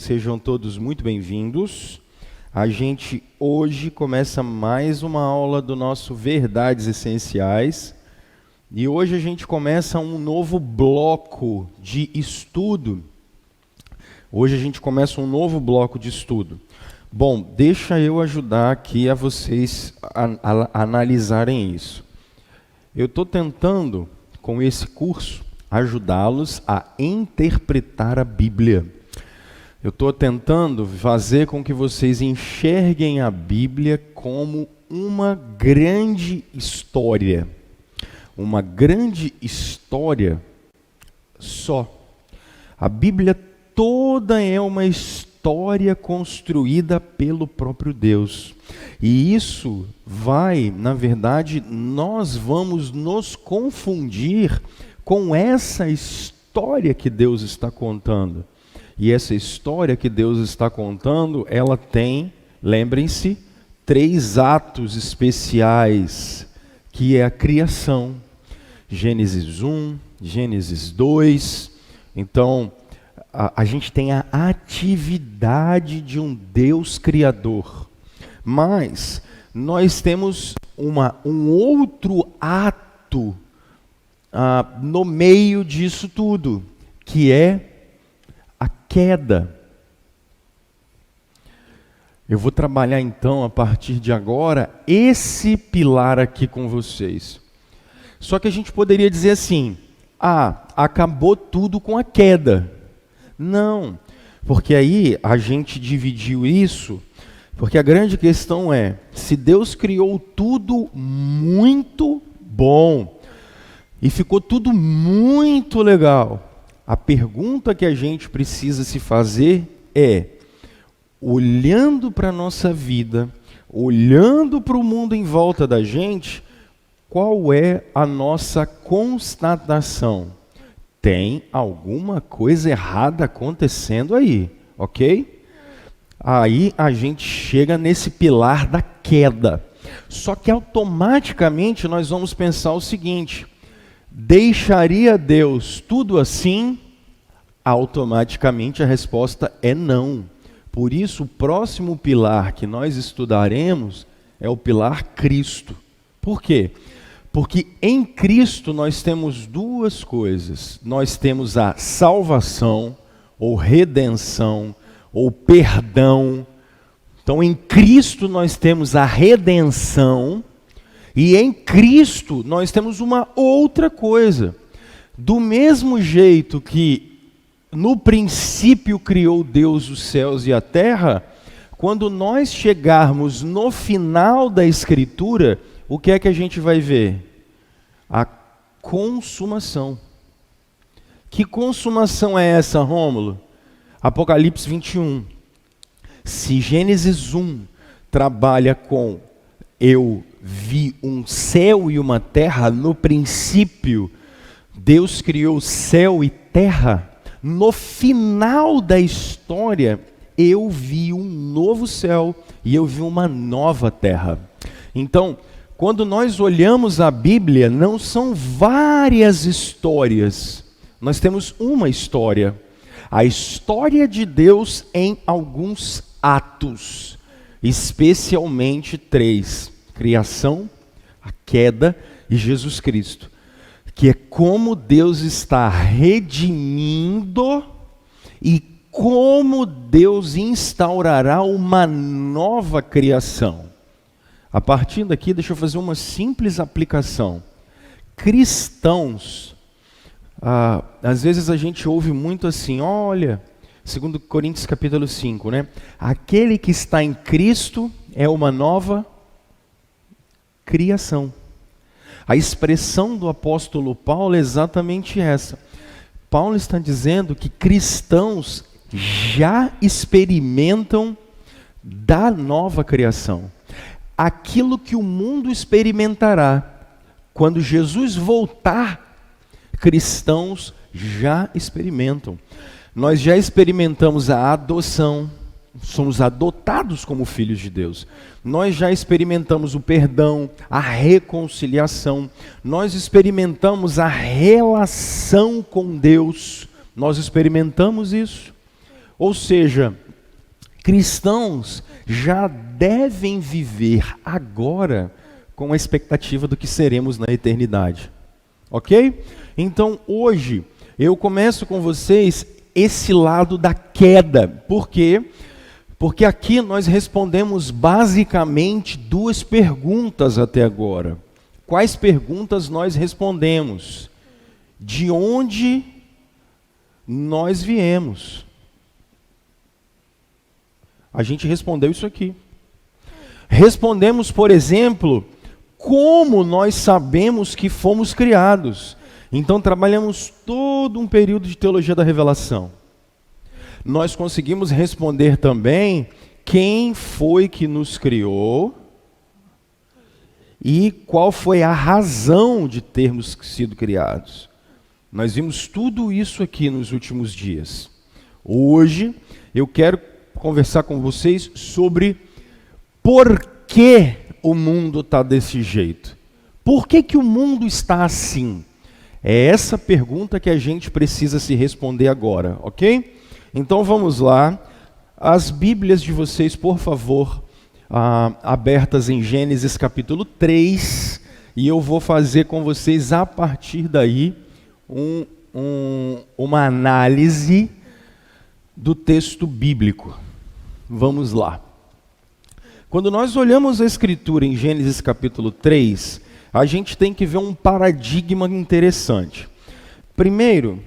Sejam todos muito bem-vindos. A gente hoje começa mais uma aula do nosso Verdades Essenciais. E hoje a gente começa um novo bloco de estudo. Bom, deixa eu ajudar aqui a vocês a analisarem isso. Eu estou tentando, com esse curso, ajudá-los a interpretar a Bíblia. Eu estou tentando fazer com que vocês enxerguem a Bíblia como uma grande história. Uma grande história só. A Bíblia toda é uma história construída pelo próprio Deus. E isso na verdade, nós vamos nos confundir com essa história que Deus está contando. E essa história que Deus está contando, ela tem, lembrem-se, 3 atos especiais, que é a criação. Gênesis 1, Gênesis 2. Então, a gente tem a atividade de um Deus criador. Mas nós temos um outro ato no meio disso tudo, que é a queda. Eu vou trabalhar então, a partir de agora, esse pilar aqui com vocês. Só que a gente poderia dizer assim, acabou tudo com a queda. Não, porque aí a gente dividiu isso, porque a grande questão é, se Deus criou tudo muito bom, e ficou tudo muito legal, a pergunta que a gente precisa se fazer é, olhando para a nossa vida, olhando para o mundo em volta da gente, qual é a nossa constatação? Tem alguma coisa errada acontecendo aí, ok? Aí a gente chega nesse pilar da queda. Só que automaticamente nós vamos pensar o seguinte: deixaria Deus tudo assim? Automaticamente a resposta é não. Por isso o próximo pilar que nós estudaremos é o pilar Cristo. Por quê? Porque em Cristo nós temos 2 coisas. Nós temos a salvação, ou redenção, ou perdão. Então em Cristo nós temos a redenção, e em Cristo nós temos uma outra coisa. Do mesmo jeito que no princípio criou Deus os céus e a terra, quando nós chegarmos no final da Escritura, o que é que a gente vai ver? A consumação. Que consumação é essa, Rômulo? Apocalipse 21. Se Gênesis 1 trabalha com eu vi um céu e uma terra, no princípio, Deus criou céu e terra. No final da história, eu vi um novo céu e eu vi uma nova terra. Então, quando nós olhamos a Bíblia, não são várias histórias. Nós temos uma história. A história de Deus em alguns atos, especialmente 3. Criação, a queda e Jesus Cristo. Que é como Deus está redimindo e como Deus instaurará uma nova criação. A partir daqui, deixa eu fazer uma simples aplicação. Cristãos, às vezes a gente ouve muito assim, olha, 2 Coríntios capítulo 5, né? Aquele que está em Cristo é uma nova criação. A expressão do apóstolo Paulo é exatamente essa. Paulo está dizendo que cristãos já experimentam da nova criação. Aquilo que o mundo experimentará quando Jesus voltar, cristãos já experimentam. Nós já experimentamos a adoção, somos adotados como filhos de Deus. Nós já experimentamos o perdão, a reconciliação. Nós experimentamos a relação com Deus. Nós experimentamos isso. Ou seja, cristãos já devem viver agora com a expectativa do que seremos na eternidade. Ok? Então hoje eu começo com vocês esse lado da queda. Por quê? Porque aqui nós respondemos basicamente 2 perguntas até agora. Quais perguntas nós respondemos? De onde nós viemos? A gente respondeu isso aqui. Respondemos, por exemplo, como nós sabemos que fomos criados. Então trabalhamos todo um período de teologia da revelação. Nós conseguimos responder também quem foi que nos criou e qual foi a razão de termos sido criados. Nós vimos tudo isso aqui nos últimos dias. Hoje eu quero conversar com vocês sobre por que o mundo está desse jeito. Por que o mundo está assim? É essa pergunta que a gente precisa se responder agora, ok? Então vamos lá. As Bíblias de vocês, por favor, abertas em Gênesis capítulo 3, e eu vou fazer com vocês a partir daí uma análise do texto bíblico. Vamos lá. Quando nós olhamos a Escritura em Gênesis capítulo 3, a gente tem que ver um paradigma interessante. Primeiro,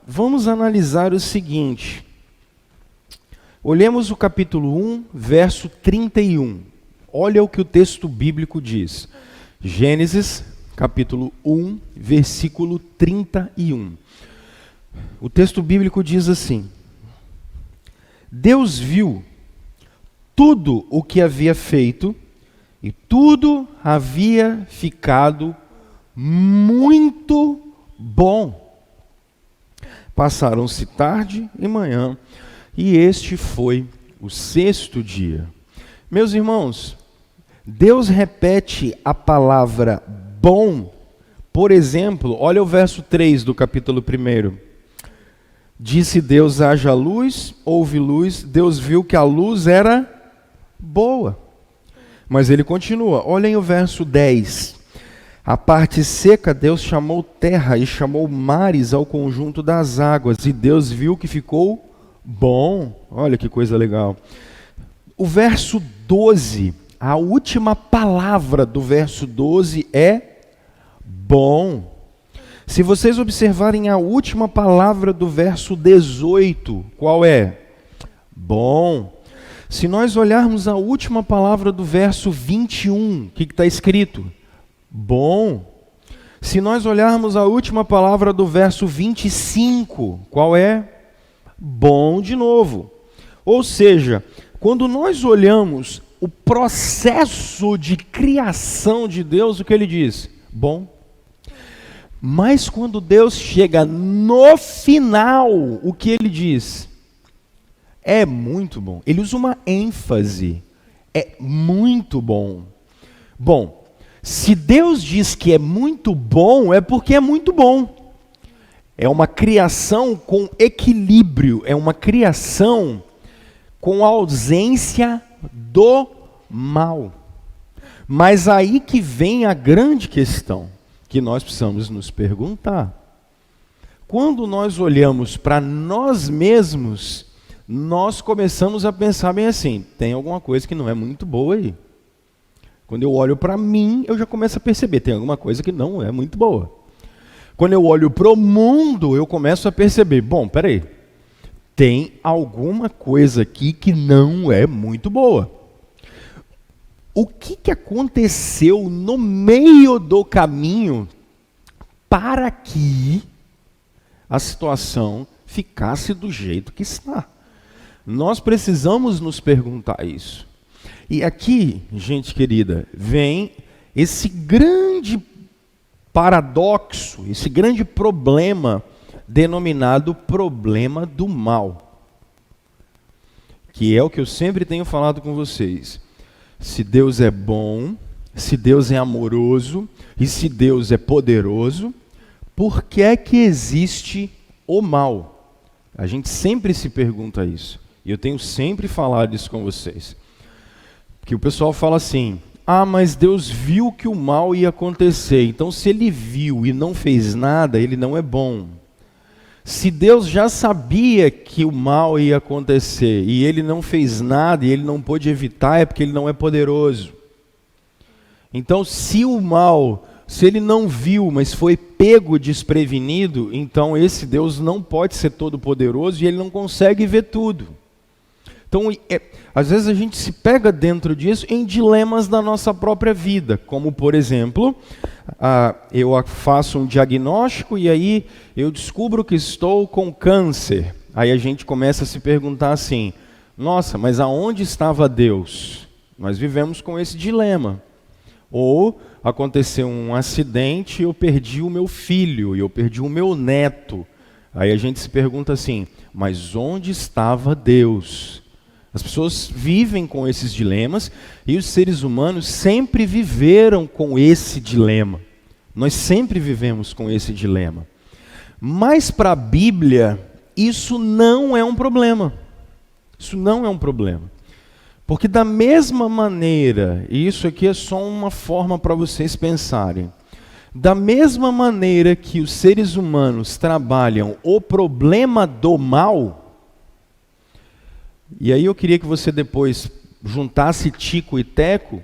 vamos analisar o seguinte. Olhemos o capítulo 1, verso 31. Olha o que o texto bíblico diz. Gênesis capítulo 1, versículo 31. O texto bíblico diz assim: Deus viu tudo o que havia feito, e tudo havia ficado muito bom. Passaram-se tarde e manhã, e este foi o 6º dia. Meus irmãos, Deus repete a palavra bom. Por exemplo, olha o verso 3 do capítulo 1. Disse Deus: haja luz, houve luz, Deus viu que a luz era boa. Mas ele continua, olhem o verso 10. A parte seca Deus chamou terra e chamou mares ao conjunto das águas, e Deus viu que ficou bom. Olha que coisa legal. O verso 12, a última palavra do verso 12 é bom. Se vocês observarem a última palavra do verso 18, qual é? Bom. Se nós olharmos a última palavra do verso 21, o que está escrito? Bom. Se nós olharmos a última palavra do verso 25, qual é? Bom de novo. Ou seja, quando nós olhamos o processo de criação de Deus, o que ele diz? Bom. Mas quando Deus chega no final, o que ele diz? É muito bom. Ele usa uma ênfase. É muito bom. Bom, se Deus diz que é muito bom, é porque é muito bom. É uma criação com equilíbrio. É uma criação com ausência do mal. Mas aí que vem a grande questão que nós precisamos nos perguntar. Quando nós olhamos para nós mesmos, nós começamos a pensar bem assim, tem alguma coisa que não é muito boa aí. Quando eu olho para mim, eu já começo a perceber, tem alguma coisa que não é muito boa. Quando eu olho para o mundo, eu começo a perceber, bom, peraí, tem alguma coisa aqui que não é muito boa. O que aconteceu no meio do caminho para que a situação ficasse do jeito que está? Nós precisamos nos perguntar isso. E aqui, gente querida, vem esse grande paradoxo, esse grande problema denominado problema do mal. Que é o que eu sempre tenho falado com vocês. Se Deus é bom, se Deus é amoroso e se Deus é poderoso, por que é que existe o mal? A gente sempre se pergunta isso. E eu tenho sempre falado isso com vocês. Que o pessoal fala assim: mas Deus viu que o mal ia acontecer. Então, se ele viu e não fez nada, ele não é bom. Se Deus já sabia que o mal ia acontecer e ele não fez nada e ele não pôde evitar, é porque ele não é poderoso. Então, se ele não viu, mas foi pego desprevenido, então esse Deus não pode ser todo poderoso e ele não consegue ver tudo. Então, às vezes a gente se pega dentro disso em dilemas da nossa própria vida, como por exemplo, eu faço um diagnóstico e aí eu descubro que estou com câncer. Aí a gente começa a se perguntar assim: nossa, mas aonde estava Deus? Nós vivemos com esse dilema. Ou aconteceu um acidente e eu perdi o meu filho, e eu perdi o meu neto. Aí a gente se pergunta assim: mas onde estava Deus? As pessoas vivem com esses dilemas e os seres humanos sempre viveram com esse dilema. Nós sempre vivemos com esse dilema. Mas para a Bíblia, isso não é um problema. Isso não é um problema. Porque da mesma maneira, e isso aqui é só uma forma para vocês pensarem, da mesma maneira que os seres humanos trabalham o problema do mal, e aí eu queria que você depois juntasse Tico e Teco,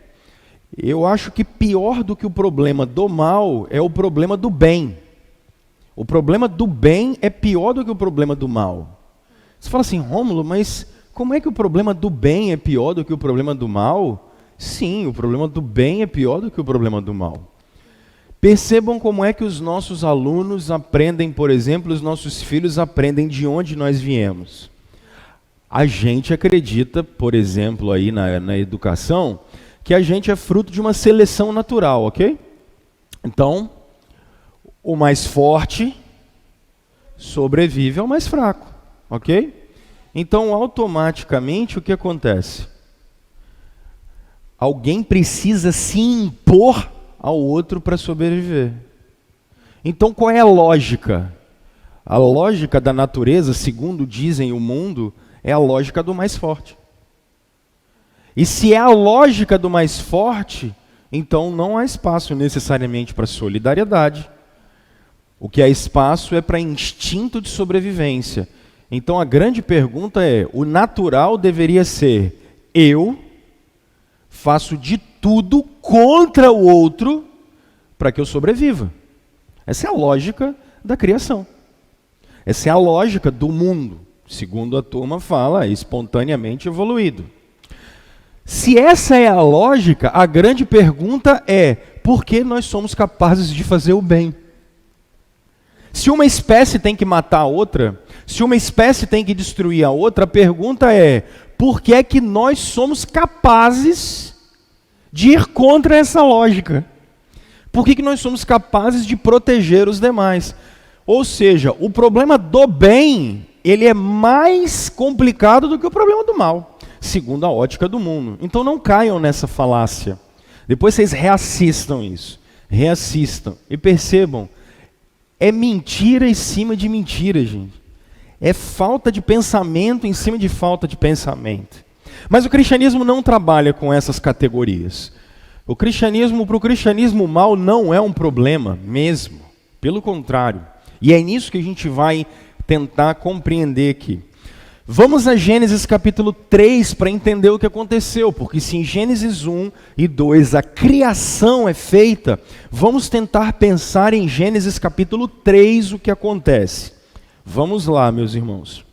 eu acho que pior do que o problema do mal é o problema do bem. O problema do bem é pior do que o problema do mal. Você fala assim: Rômulo, mas como é que o problema do bem é pior do que o problema do mal? Sim, o problema do bem é pior do que o problema do mal. Percebam como é que os nossos alunos aprendem, por exemplo, os nossos filhos aprendem de onde nós viemos. A gente acredita, por exemplo, aí na educação, que a gente é fruto de uma seleção natural, ok? Então, o mais forte sobrevive ao mais fraco, ok? Então, automaticamente, o que acontece? Alguém precisa se impor ao outro para sobreviver. Então, qual é a lógica? A lógica da natureza, segundo dizem o mundo, é a lógica do mais forte. E se é a lógica do mais forte, então não há espaço necessariamente para solidariedade. O que há espaço é para instinto de sobrevivência. Então a grande pergunta é: o natural deveria ser: eu faço de tudo contra o outro para que eu sobreviva. Essa é a lógica da criação. Essa é a lógica do mundo. Segundo a turma fala, espontaneamente evoluído. Se essa é a lógica, a grande pergunta é: por que nós somos capazes de fazer o bem? Se uma espécie tem que matar a outra, se uma espécie tem que destruir a outra, a pergunta é: por que é que nós somos capazes de ir contra essa lógica? Por que nós somos capazes de proteger os demais? Ou seja, o problema do bem, ele é mais complicado do que o problema do mal, segundo a ótica do mundo. Então não caiam nessa falácia. Depois vocês reassistam isso. Reassistam e percebam, é mentira em cima de mentira, gente. É falta de pensamento em cima de falta de pensamento. Mas o cristianismo não trabalha com essas categorias. Para o cristianismo, o mal não é um problema mesmo. Pelo contrário. E é nisso que a gente vai tentar compreender aqui. Vamos a Gênesis capítulo 3 para entender o que aconteceu, porque se em Gênesis 1 e 2 a criação é feita, vamos tentar pensar em Gênesis capítulo 3 o que acontece. Vamos lá, meus irmãos.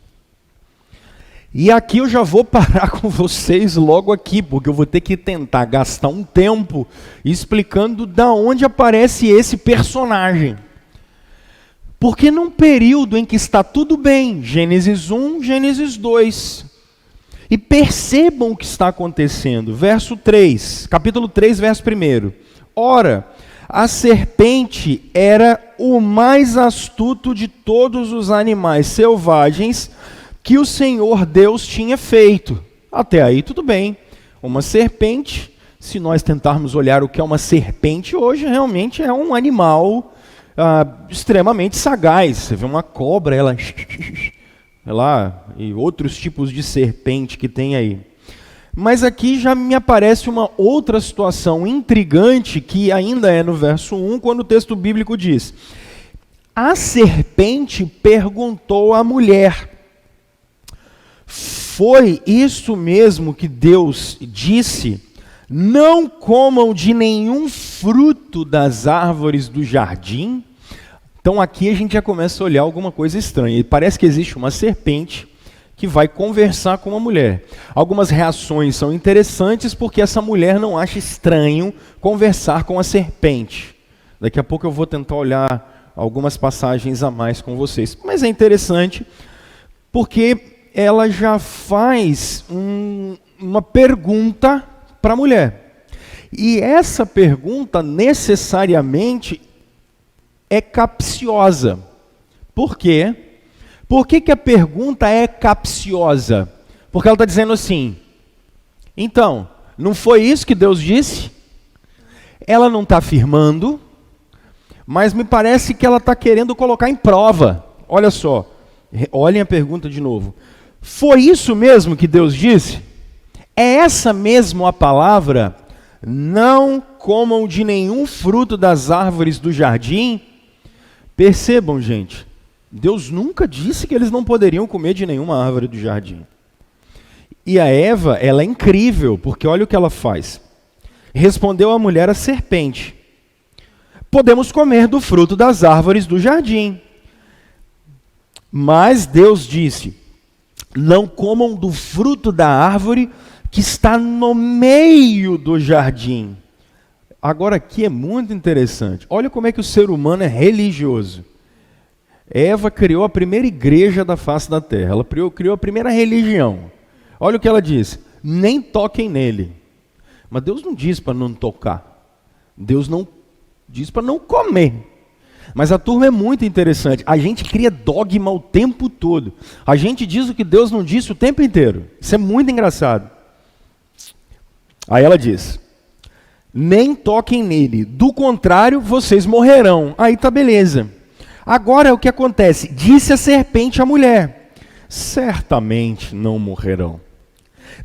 E aqui eu já vou parar com vocês logo aqui, porque eu vou ter que tentar gastar um tempo explicando da onde aparece esse personagem. Porque num período em que está tudo bem, Gênesis 1, Gênesis 2, e percebam o que está acontecendo, verso 3, capítulo 3, verso 1. Ora, a serpente era o mais astuto de todos os animais selvagens que o Senhor Deus tinha feito. Até aí tudo bem. Uma serpente, se nós tentarmos olhar o que é uma serpente hoje, realmente é um animal extremamente sagaz. Você vê uma cobra, ela sei lá, e outros tipos de serpente que tem aí. Mas aqui já me aparece uma outra situação intrigante, que ainda é no verso 1, quando o texto bíblico diz: a serpente perguntou à mulher: foi isso mesmo que Deus disse? Não comam de nenhum fruto das árvores do jardim? Então aqui a gente já começa a olhar alguma coisa estranha. E parece que existe uma serpente que vai conversar com uma mulher. Algumas reações são interessantes porque essa mulher não acha estranho conversar com a serpente. Daqui a pouco eu vou tentar olhar algumas passagens a mais com vocês. Mas é interessante porque ela já faz uma pergunta para a mulher. E essa pergunta necessariamente é capciosa. Por quê? Por que a pergunta é capciosa? Porque ela está dizendo assim: então, não foi isso que Deus disse? Ela não está afirmando, mas me parece que ela está querendo colocar em prova. Olha só, olhem a pergunta de novo. Foi isso mesmo que Deus disse? É essa mesmo a palavra? Não comam de nenhum fruto das árvores do jardim? Percebam, gente. Deus nunca disse que eles não poderiam comer de nenhuma árvore do jardim. E a Eva, ela é incrível, porque olha o que ela faz. Respondeu a mulher a serpente: podemos comer do fruto das árvores do jardim. Mas Deus disse: não comam do fruto da árvore que está no meio do jardim. Agora aqui é muito interessante. Olha como é que o ser humano é religioso. Eva criou a primeira igreja da face da terra. Ela criou a primeira religião. Olha o que ela diz: nem toquem nele. Mas Deus não diz para não tocar. Deus não diz para não comer. Mas a turma é muito interessante. A gente cria dogma o tempo todo. A gente diz o que Deus não disse o tempo inteiro. Isso é muito engraçado. Aí ela diz: nem toquem nele, do contrário vocês morrerão. Aí tá beleza. Agora o que acontece? Disse a serpente à mulher: certamente não morrerão.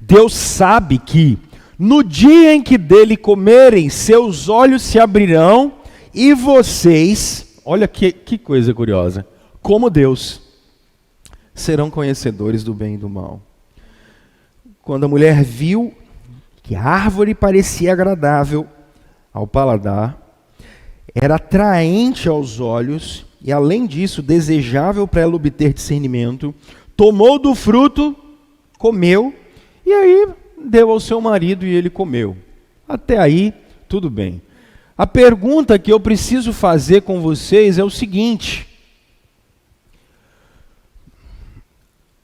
Deus sabe que no dia em que dele comerem, seus olhos se abrirão e vocês, olha que coisa curiosa, como Deus, serão conhecedores do bem e do mal. Quando a mulher viu que a árvore parecia agradável ao paladar, era atraente aos olhos e, além disso, desejável para ela obter discernimento, tomou do fruto, comeu, e aí deu ao seu marido e ele comeu. Até aí, tudo bem. A pergunta que eu preciso fazer com vocês é o seguinte: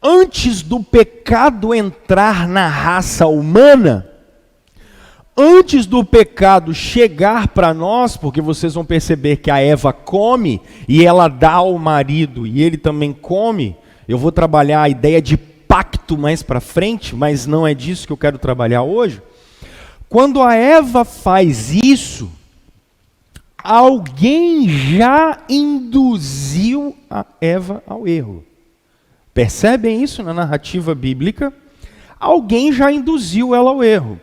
antes do pecado entrar na raça humana, antes do pecado chegar para nós, porque vocês vão perceber que a Eva come e ela dá ao marido e ele também come. Eu vou trabalhar a ideia de pacto mais para frente, mas não é disso que eu quero trabalhar hoje. Quando a Eva faz isso, alguém já induziu a Eva ao erro. Percebem isso na narrativa bíblica? Alguém já induziu ela ao erro.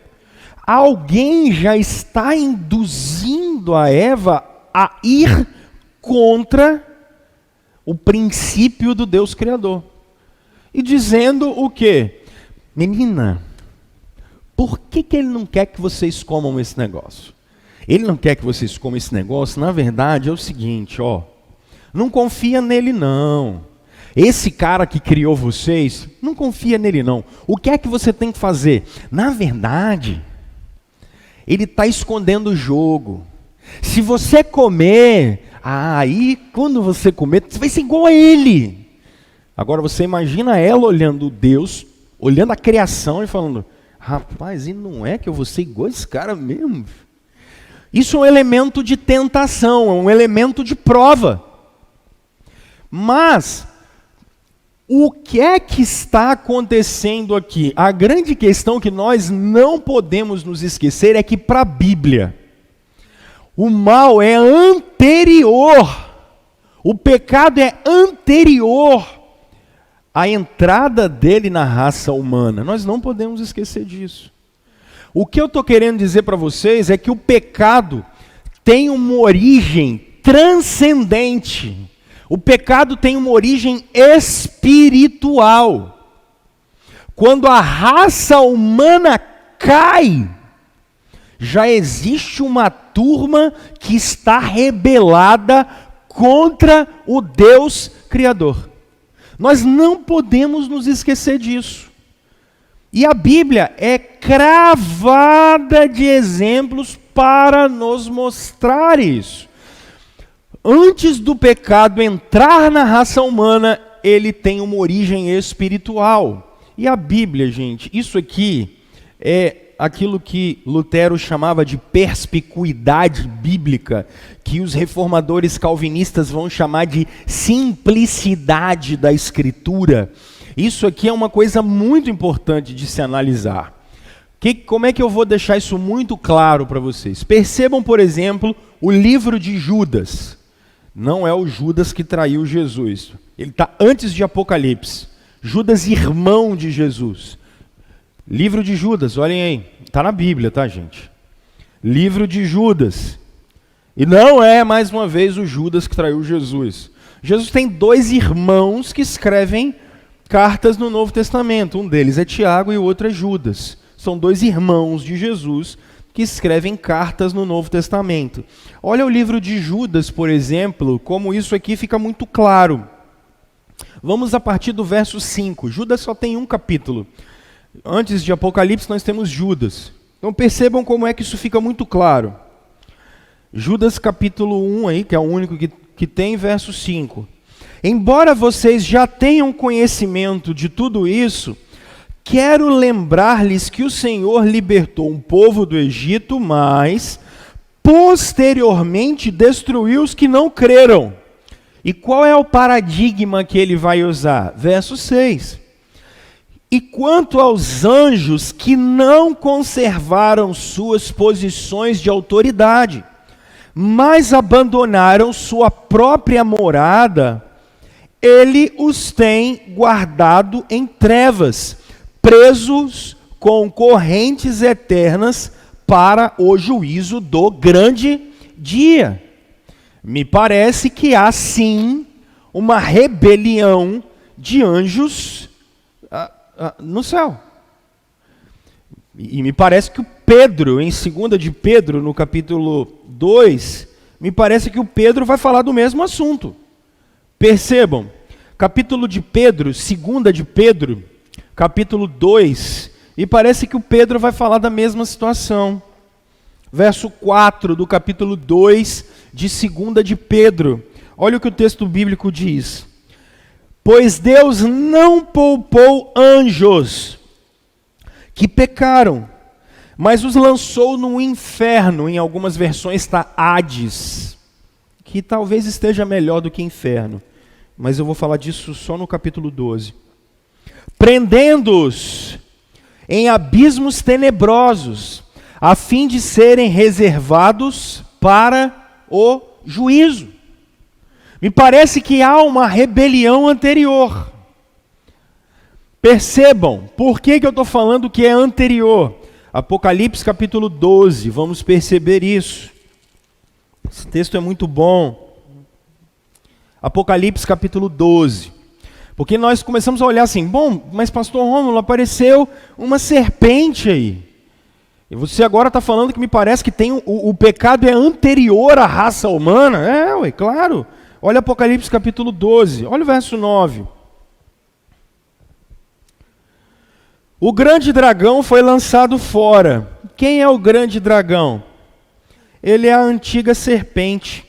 Alguém já está induzindo a Eva a ir contra o princípio do Deus Criador. E dizendo o quê? Menina, por que ele não quer que vocês comam esse negócio? Ele não quer que vocês comam esse negócio, na verdade é o seguinte, ó. Não confia nele não. Esse cara que criou vocês, não confia nele não. O que é que você tem que fazer? Na verdade, ele está escondendo o jogo. Se você comer, aí quando você comer, você vai ser igual a ele. Agora você imagina ela olhando Deus, olhando a criação e falando: rapaz, e não é que eu vou ser igual a esse cara mesmo? Isso é um elemento de tentação, é um elemento de prova. Mas o que é que está acontecendo aqui? A grande questão que nós não podemos nos esquecer é que para a Bíblia, o mal é anterior, o pecado é anterior a entrada dele na raça humana. Nós não podemos esquecer disso. O que eu estou querendo dizer para vocês é que o pecado tem uma origem transcendente. O pecado tem uma origem espiritual. Quando a raça humana cai, já existe uma turma que está rebelada contra o Deus Criador. Nós não podemos nos esquecer disso. E a Bíblia é cravada de exemplos para nos mostrar isso. Antes do pecado entrar na raça humana, ele tem uma origem espiritual. E a Bíblia, gente, isso aqui é aquilo que Lutero chamava de perspicuidade bíblica, que os reformadores calvinistas vão chamar de simplicidade da Escritura. Isso aqui é uma coisa muito importante de se analisar. Como é que eu vou deixar isso muito claro para vocês? Percebam, por exemplo, o livro de Judas. Não é o Judas que traiu Jesus. Ele está antes de Apocalipse. Judas, irmão de Jesus. Livro de Judas, olhem aí. Está na Bíblia, tá, gente? Livro de Judas. E não é, mais uma vez, o Judas que traiu Jesus. Jesus tem 2 irmãos que escrevem cartas no Novo Testamento. Um deles é Tiago e o outro é Judas. São 2 irmãos de Jesus que escrevem cartas no Novo Testamento. Olha o livro de Judas, por exemplo, como isso aqui fica muito claro. Vamos a partir do verso 5. Judas só tem um capítulo. Antes de Apocalipse nós temos Judas. Então percebam como é que isso fica muito claro. Judas capítulo 1, aí, que é o único que tem, verso 5. Embora vocês já tenham conhecimento de tudo isso, quero lembrar-lhes que o Senhor libertou um povo do Egito, mas posteriormente destruiu os que não creram. E qual é o paradigma que ele vai usar? Verso 6. E quanto aos anjos que não conservaram suas posições de autoridade, mas abandonaram sua própria morada, ele os tem guardado em trevas, presos com correntes eternas para o juízo do grande dia. Me parece que há sim uma rebelião de anjos no céu. E me parece que o Pedro, em 2 de Pedro, no capítulo 2, me parece que o Pedro vai falar do mesmo assunto. Percebam, capítulo de Pedro, 2 de Pedro, capítulo 2, e parece que o Pedro vai falar da mesma situação. Verso 4 do capítulo 2 de 2 de Pedro. Olha o que o texto bíblico diz. Pois Deus não poupou anjos que pecaram, mas os lançou no inferno. Em algumas versões está Hades, que talvez esteja melhor do que inferno, mas eu vou falar disso só no capítulo 12. Prendendo-os em abismos tenebrosos, a fim de serem reservados para o juízo. Me parece que há uma rebelião anterior. Percebam, por que eu estou falando que é anterior? Apocalipse capítulo 12, vamos perceber isso. Esse texto é muito bom. Apocalipse capítulo 12. Porque nós começamos a olhar assim, bom, mas pastor Rômulo, apareceu uma serpente aí. E você agora está falando que me parece que tem o pecado é anterior à raça humana? É, claro. Olha Apocalipse capítulo 12, olha o verso 9. O grande dragão foi lançado fora. Quem é o grande dragão? Ele é a antiga serpente,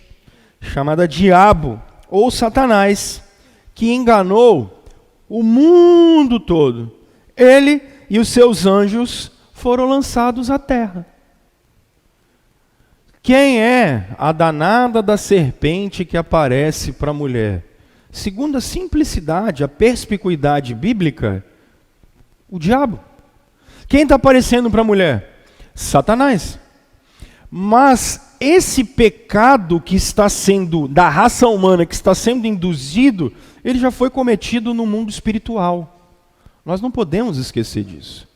chamada Diabo, ou Satanás, que enganou o mundo todo. Ele e os seus anjos foram lançados à terra. Quem é a danada da serpente que aparece para a mulher? Segundo a simplicidade, a perspicuidade bíblica, o diabo. Quem está aparecendo para a mulher? Satanás. Mas esse pecado que está sendo, da raça humana, que está sendo induzido, ele já foi cometido no mundo espiritual. Nós não podemos esquecer disso.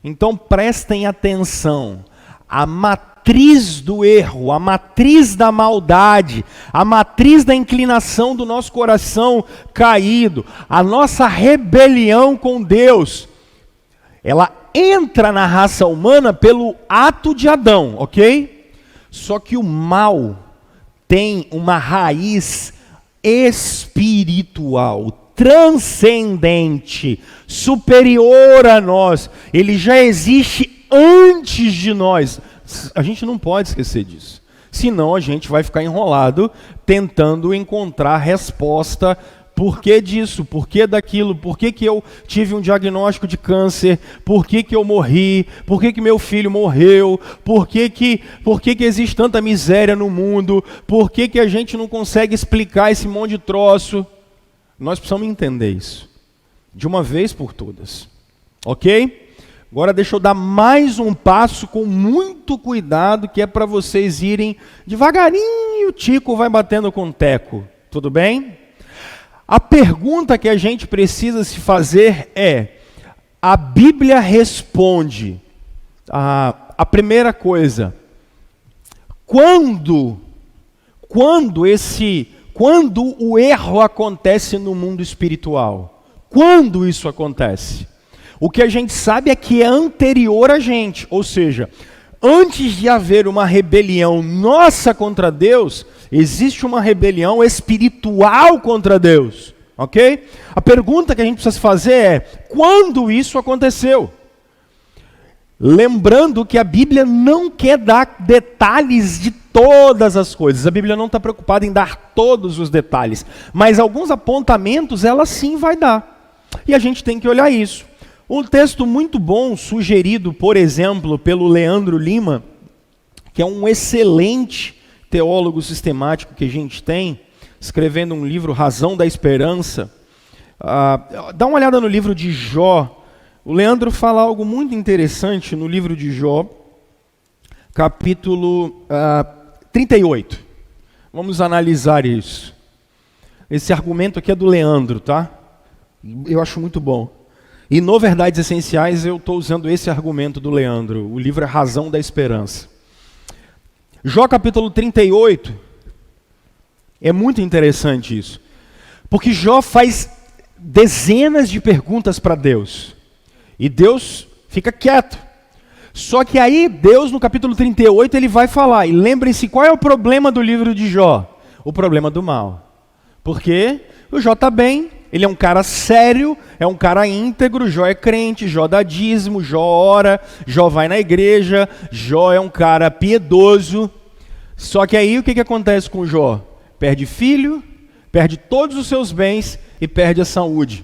Então prestem atenção. A matriz do erro, a matriz da maldade, a matriz da inclinação do nosso coração caído, a nossa rebelião com Deus, ela entra na raça humana pelo ato de Adão, ok? Só que o mal tem uma raiz espiritual, transcendente, superior a nós. Ele já existe antes de nós. A gente não pode esquecer disso. Senão a gente vai ficar enrolado tentando encontrar resposta. Por que disso? Por que daquilo? Por que eu tive um diagnóstico de câncer? Por que eu morri? Por que meu filho morreu? Por que existe tanta miséria no mundo? Por que a gente não consegue explicar esse monte de troço? Nós precisamos entender isso, de uma vez por todas, ok? Agora deixa eu dar mais um passo com muito cuidado, que é para vocês irem devagarinho, o tico vai batendo com o teco, tudo bem? A pergunta que a gente precisa se fazer é, a Bíblia responde, a primeira coisa, quando o erro acontece no mundo espiritual? Quando isso acontece? O que a gente sabe é que é anterior a gente, ou seja, antes de haver uma rebelião nossa contra Deus, existe uma rebelião espiritual contra Deus, ok? A pergunta que a gente precisa fazer é, quando isso aconteceu? Lembrando que a Bíblia não quer dar detalhes de todas as coisas. A Bíblia não está preocupada em dar todos os detalhes. Mas alguns apontamentos ela sim vai dar. E a gente tem que olhar isso. Um texto muito bom, sugerido, por exemplo, pelo Leandro Lima, que é um excelente teólogo sistemático que a gente tem, escrevendo um livro, Razão da Esperança. Dá uma olhada no livro de Jó. O Leandro fala algo muito interessante no livro de Jó, capítulo 38. Vamos analisar isso. Esse argumento aqui é do Leandro, tá? Eu acho muito bom. E no Verdades Essenciais eu estou usando esse argumento do Leandro. O livro é Razão da Esperança. Jó capítulo 38, é muito interessante isso. Porque Jó faz dezenas de perguntas para Deus. E Deus fica quieto. Só que aí Deus no capítulo 38 ele vai falar. E lembrem-se qual é o problema do livro de Jó? O problema do mal. Porque o Jó está bem, ele é um cara sério, é um cara íntegro, Jó é crente, Jó dá dízimo, Jó ora, Jó vai na igreja, Jó é um cara piedoso. Só que aí o que acontece com Jó? Perde filho, perde todos os seus bens e perde a saúde.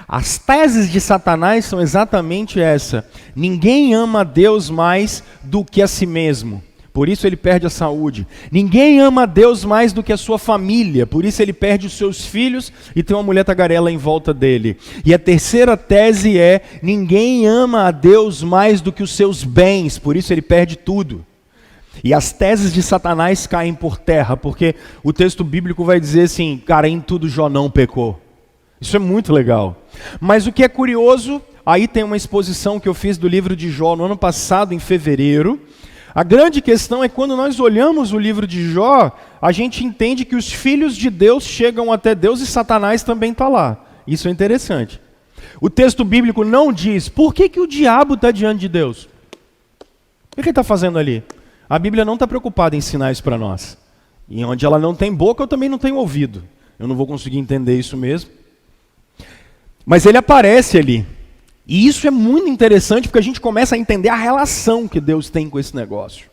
As teses de Satanás são exatamente essa. Ninguém ama a Deus mais do que a si mesmo. Por isso ele perde a saúde. Ninguém ama a Deus mais do que a sua família. Por isso ele perde os seus filhos e tem uma mulher tagarela em volta dele. E a terceira tese é: ninguém ama a Deus mais do que os seus bens. Por isso ele perde tudo. E as teses de Satanás caem por terra. Porque o texto bíblico vai dizer assim: cara, em tudo Jó não pecou. Isso é muito legal. Mas o que é curioso, aí tem uma exposição que eu fiz do livro de Jó no ano passado, em fevereiro. A grande questão é que quando nós olhamos o livro de Jó, a gente entende que os filhos de Deus chegam até Deus e Satanás também está lá. Isso é interessante. O texto bíblico não diz por que o diabo está diante de Deus. O que ele está fazendo ali? A Bíblia não está preocupada em ensinar isso para nós. E onde ela não tem boca, eu também não tenho ouvido. Eu não vou conseguir entender isso mesmo. Mas ele aparece ali. E isso é muito interessante porque a gente começa a entender a relação que Deus tem com esse negócio.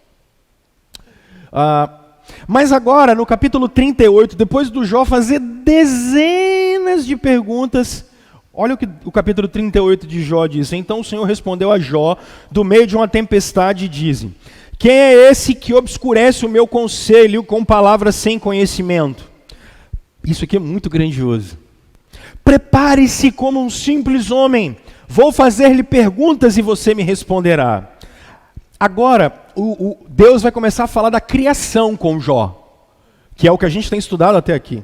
Mas agora, no capítulo 38, depois do Jó fazer dezenas de perguntas, olha o que o capítulo 38 de Jó diz. Então o Senhor respondeu a Jó, do meio de uma tempestade, e dizem: quem é esse que obscurece o meu conselho com palavras sem conhecimento? Isso aqui é muito grandioso. Prepare-se como um simples homem, vou fazer-lhe perguntas e você me responderá. Agora, Deus vai começar a falar da criação com Jó, que é o que a gente tem estudado até aqui.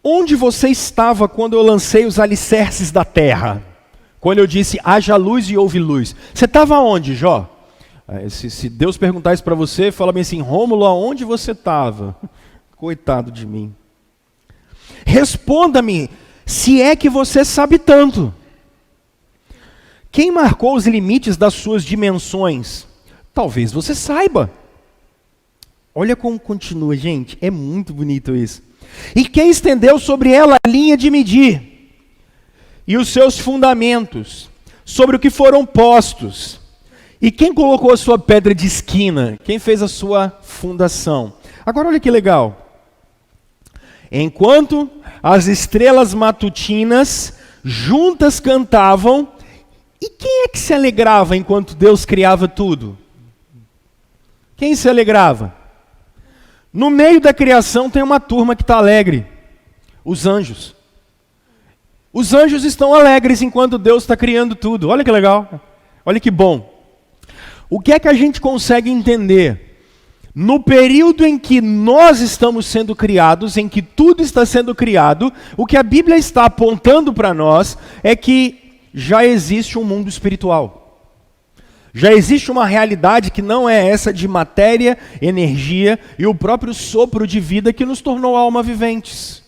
onde você estava quando eu lancei os alicerces da terra? Quando eu disse, haja luz e houve luz. Você estava onde, Jó? Se Deus perguntar isso para você, fala bem assim, Rômulo, aonde você estava? Coitado de mim. Responda-me, se é que você sabe tanto. Quem marcou os limites das suas dimensões? Talvez você saiba. Olha como continua, gente. É muito bonito isso. E quem estendeu sobre ela a linha de medir? E os seus fundamentos? Sobre o que foram postos? E quem colocou a sua pedra de esquina? Quem fez a sua fundação? Agora olha que legal. Enquanto as estrelas matutinas juntas cantavam, e quem é que se alegrava enquanto Deus criava tudo? Quem se alegrava? No meio da criação tem uma turma que está alegre. Os anjos. Os anjos estão alegres enquanto Deus está criando tudo. Olha que legal. Olha que bom. O que é que a gente consegue entender? No período em que nós estamos sendo criados, em que tudo está sendo criado, o que a Bíblia está apontando para nós é que já existe um mundo espiritual. Já existe uma realidade que não é essa de matéria, energia e o próprio sopro de vida que nos tornou alma viventes.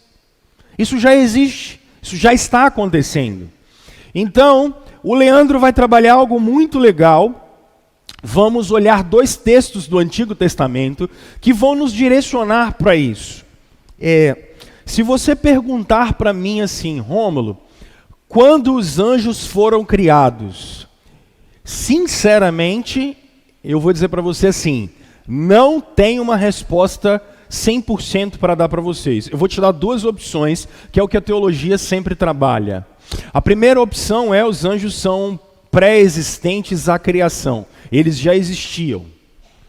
Isso já existe, isso já está acontecendo. Então, o Leandro vai trabalhar algo muito legal. Vamos olhar 2 textos do Antigo Testamento que vão nos direcionar para isso. Se você perguntar para mim assim, Rômulo, quando os anjos foram criados? Sinceramente, eu vou dizer para você assim, não tem uma resposta 100% para dar para vocês. Eu vou te dar 2 opções, que é o que a teologia sempre trabalha. A primeira opção é os anjos são pré-existentes à criação. Eles já existiam.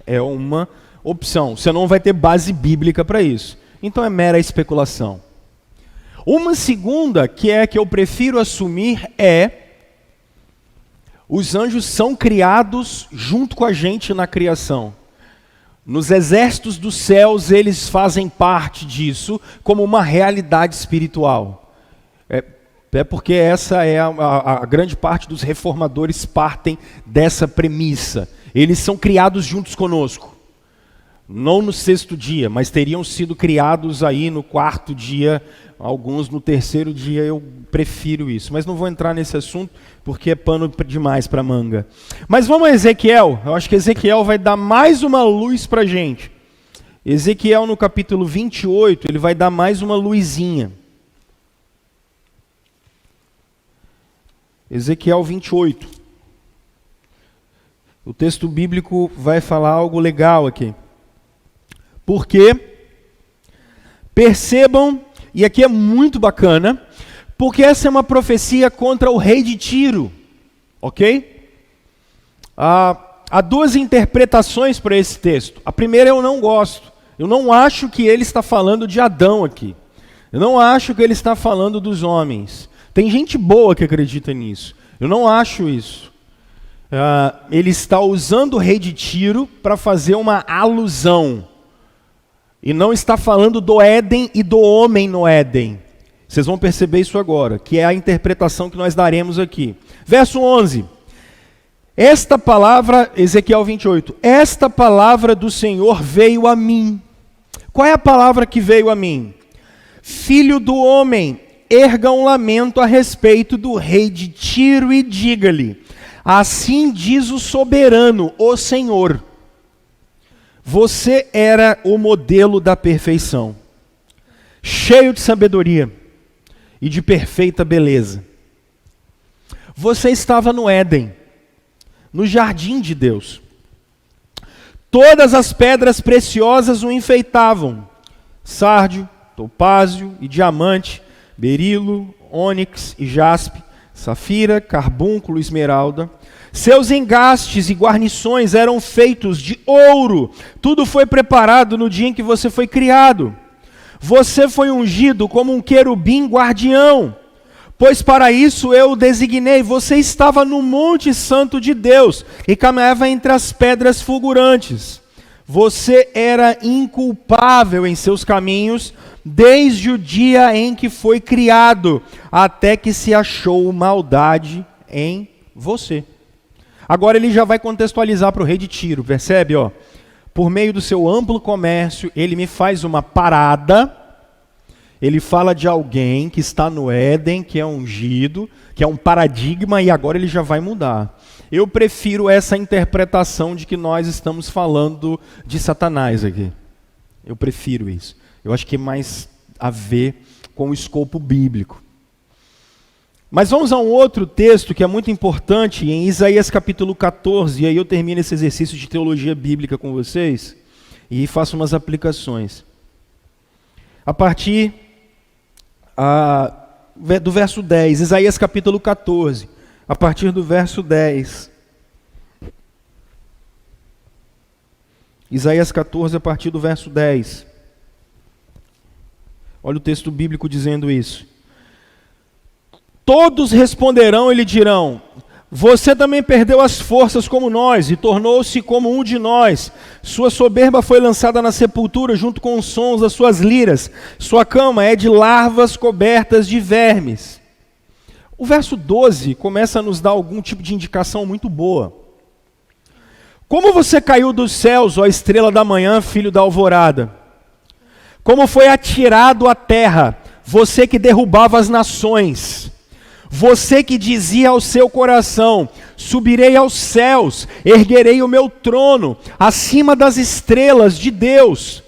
É uma opção. Você não vai ter base bíblica para isso. Então é mera especulação. Uma segunda, que é a que eu prefiro assumir, é os anjos são criados junto com a gente na criação. Nos exércitos dos céus, eles fazem parte disso como uma realidade espiritual. É porque essa é a grande parte dos reformadores partem dessa premissa. Eles são criados juntos conosco. Não no 6º dia, mas teriam sido criados aí no 4º dia, alguns no 3º dia, eu prefiro isso. Mas não vou entrar nesse assunto, porque é pano demais para manga. Mas vamos a Ezequiel, eu acho que Ezequiel vai dar mais uma luz para a gente. Ezequiel no capítulo 28, ele vai dar mais uma luzinha. Ezequiel 28. O texto bíblico vai falar algo legal aqui. Porque, percebam, e aqui é muito bacana, porque essa é uma profecia contra o rei de Tiro, ok? Há 2 interpretações para esse texto. A primeira eu não gosto. Eu não acho que ele está falando de Adão aqui. Eu não acho que ele está falando dos homens. Tem gente boa que acredita nisso. Eu não acho isso. Ele está usando o rei de Tiro para fazer uma alusão. E não está falando do Éden e do homem no Éden. Vocês vão perceber isso agora, que é a interpretação que nós daremos aqui. Verso 11. Esta palavra, Ezequiel 28, esta palavra do Senhor veio a mim. Qual é a palavra que veio a mim? Filho do homem, erga um lamento a respeito do rei de Tiro e diga-lhe, assim diz o soberano, o Senhor. Você era o modelo da perfeição, cheio de sabedoria e de perfeita beleza. Você estava no Éden, no jardim de Deus. Todas as pedras preciosas o enfeitavam, sárdio, topázio e diamante, berilo, ônix e jaspe, safira, carbúnculo e esmeralda. Seus engastes e guarnições eram feitos de ouro. Tudo foi preparado no dia em que você foi criado. Você foi ungido como um querubim guardião, pois para isso eu o designei. Você estava no monte santo de Deus e caminhava entre as pedras fulgurantes. Você era inculpável em seus caminhos, desde o dia em que foi criado, até que se achou maldade em você. Agora ele já vai contextualizar para o rei de Tiro, percebe? Ó? Por meio do seu amplo comércio, ele me faz uma parada. Ele fala de alguém que está no Éden, que é ungido, que é um paradigma, e agora ele já vai mudar. Eu prefiro essa interpretação de que nós estamos falando de Satanás aqui. Eu prefiro isso. Eu acho que é mais a ver com o escopo bíblico. Mas vamos a um outro texto que é muito importante, em Isaías capítulo 14, e aí eu termino esse exercício de teologia bíblica com vocês, e faço umas aplicações. A partir do verso 10, Isaías capítulo 14, a partir do verso 10. Isaías 14, a partir do verso 10. Olha o texto bíblico dizendo isso. Todos responderão e lhe dirão: você também perdeu as forças como nós e tornou-se como um de nós. Sua soberba foi lançada na sepultura junto com os sons das suas liras. Sua cama é de larvas cobertas de vermes. O verso 12 começa a nos dar algum tipo de indicação muito boa. Como você caiu dos céus, ó estrela da manhã, filho da alvorada? Como foi atirado à terra, você que derrubava as nações? Você que dizia ao seu coração: subirei aos céus, erguerei o meu trono acima das estrelas de Deus.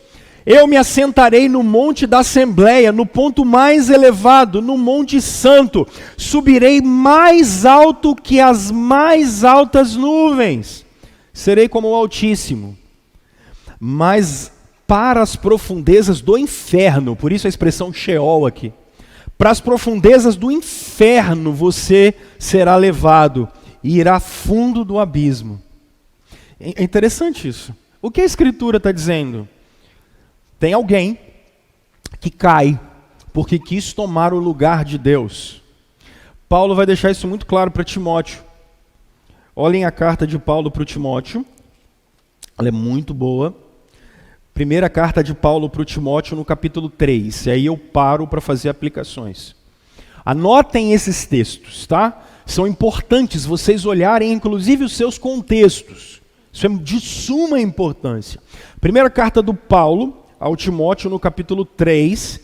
Eu me assentarei no monte da Assembleia, no ponto mais elevado, no monte santo. Subirei mais alto que as mais altas nuvens. Serei como o Altíssimo. Mas para as profundezas do inferno, por isso a expressão Sheol aqui. Para as profundezas do inferno você será levado e irá fundo do abismo. É interessante isso. O que a Escritura está dizendo? Tem alguém que cai porque quis tomar o lugar de Deus. Paulo vai deixar isso muito claro para Timóteo. Olhem a carta de Paulo para o Timóteo. Ela é muito boa. Primeira carta de Paulo para o Timóteo no capítulo 3. E aí eu paro para fazer aplicações. Anotem esses textos, tá? São importantes vocês olharem, inclusive, os seus contextos. Isso é de suma importância. Primeira carta do Paulo ao Timóteo no capítulo 3.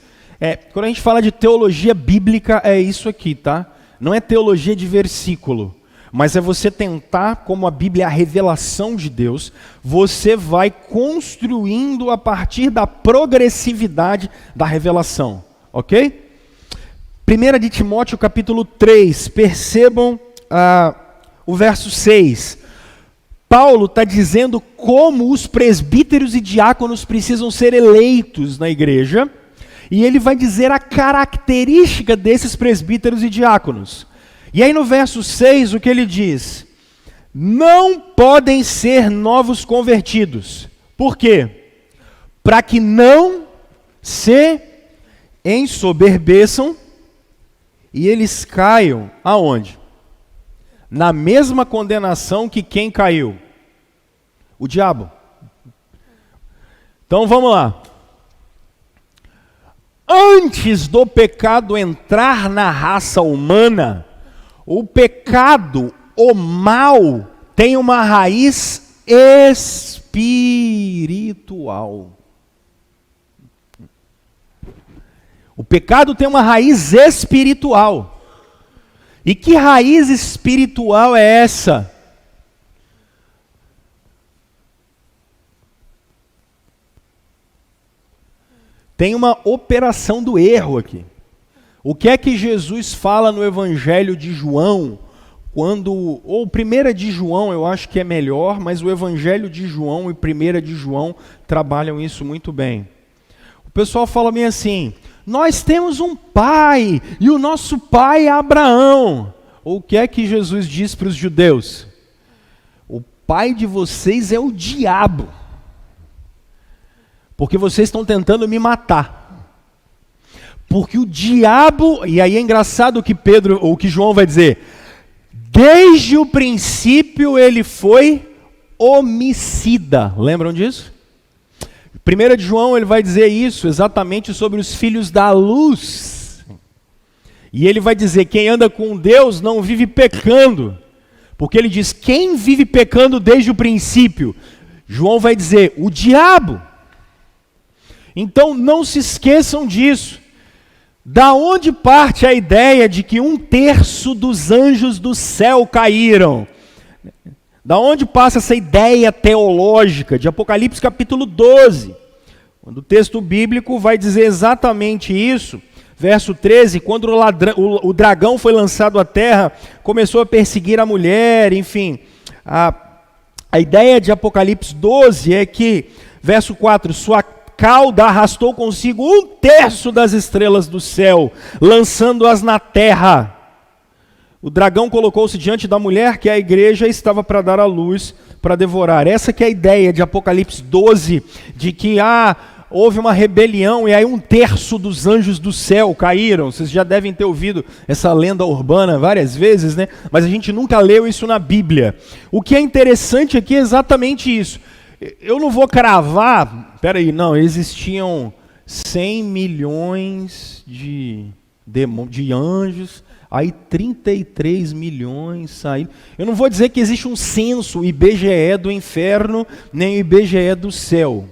Quando a gente fala de teologia bíblica, é isso aqui, tá? Não é teologia de versículo. Mas é você tentar, como a Bíblia é a revelação de Deus, você vai construindo a partir da progressividade da revelação, ok? 1 de Timóteo capítulo 3, percebam o verso 6. Paulo está dizendo como os presbíteros e diáconos precisam ser eleitos na igreja, e ele vai dizer a característica desses presbíteros e diáconos. E aí no verso 6, o que ele diz? Não podem ser novos convertidos. Por quê? Para que não se ensoberbeçam e eles caiam aonde? Na mesma condenação que quem caiu? O diabo. Então vamos lá. Antes do pecado entrar na raça humana, o pecado, o mal, tem uma raiz espiritual. O pecado tem uma raiz espiritual. E que raiz espiritual é essa? Tem uma operação do erro aqui. O que é que Jesus fala no Evangelho de João, ou 1 de João eu acho que é melhor, mas o Evangelho de João e 1 de João trabalham isso muito bem. O pessoal fala bem assim: nós temos um pai, e o nosso pai é Abraão. O que é que Jesus diz para os judeus? O pai de vocês é o diabo, porque vocês estão tentando me matar. Porque o diabo, e aí é engraçado o que João vai dizer, desde o princípio ele foi homicida. Lembram disso? 1 de João ele vai dizer isso exatamente sobre os filhos da luz. E ele vai dizer, quem anda com Deus não vive pecando. Porque ele diz, quem vive pecando desde o princípio? João vai dizer, o diabo. Então não se esqueçam disso. Da onde parte a ideia de que 1/3 dos anjos do céu caíram? Da onde passa essa ideia teológica de Apocalipse capítulo 12? Quando o texto bíblico vai dizer exatamente isso, verso 13, quando o dragão foi lançado à terra, começou a perseguir a mulher, enfim. A ideia de Apocalipse 12 é que, verso 4, sua cauda arrastou consigo 1/3 das estrelas do céu, lançando-as na terra. O dragão colocou-se diante da mulher, que é a igreja, e estava para dar à luz, para devorar. Essa que é a ideia de Apocalipse 12, de que houve uma rebelião e aí 1/3 dos anjos do céu caíram. Vocês já devem ter ouvido essa lenda urbana várias vezes, né? Mas a gente nunca leu isso na Bíblia. O que é interessante aqui é exatamente isso. Eu não vou cravar, existiam 100 milhões de anjos, aí 33 milhões saíram. Eu não vou dizer que existe um censo IBGE do inferno, nem IBGE do céu.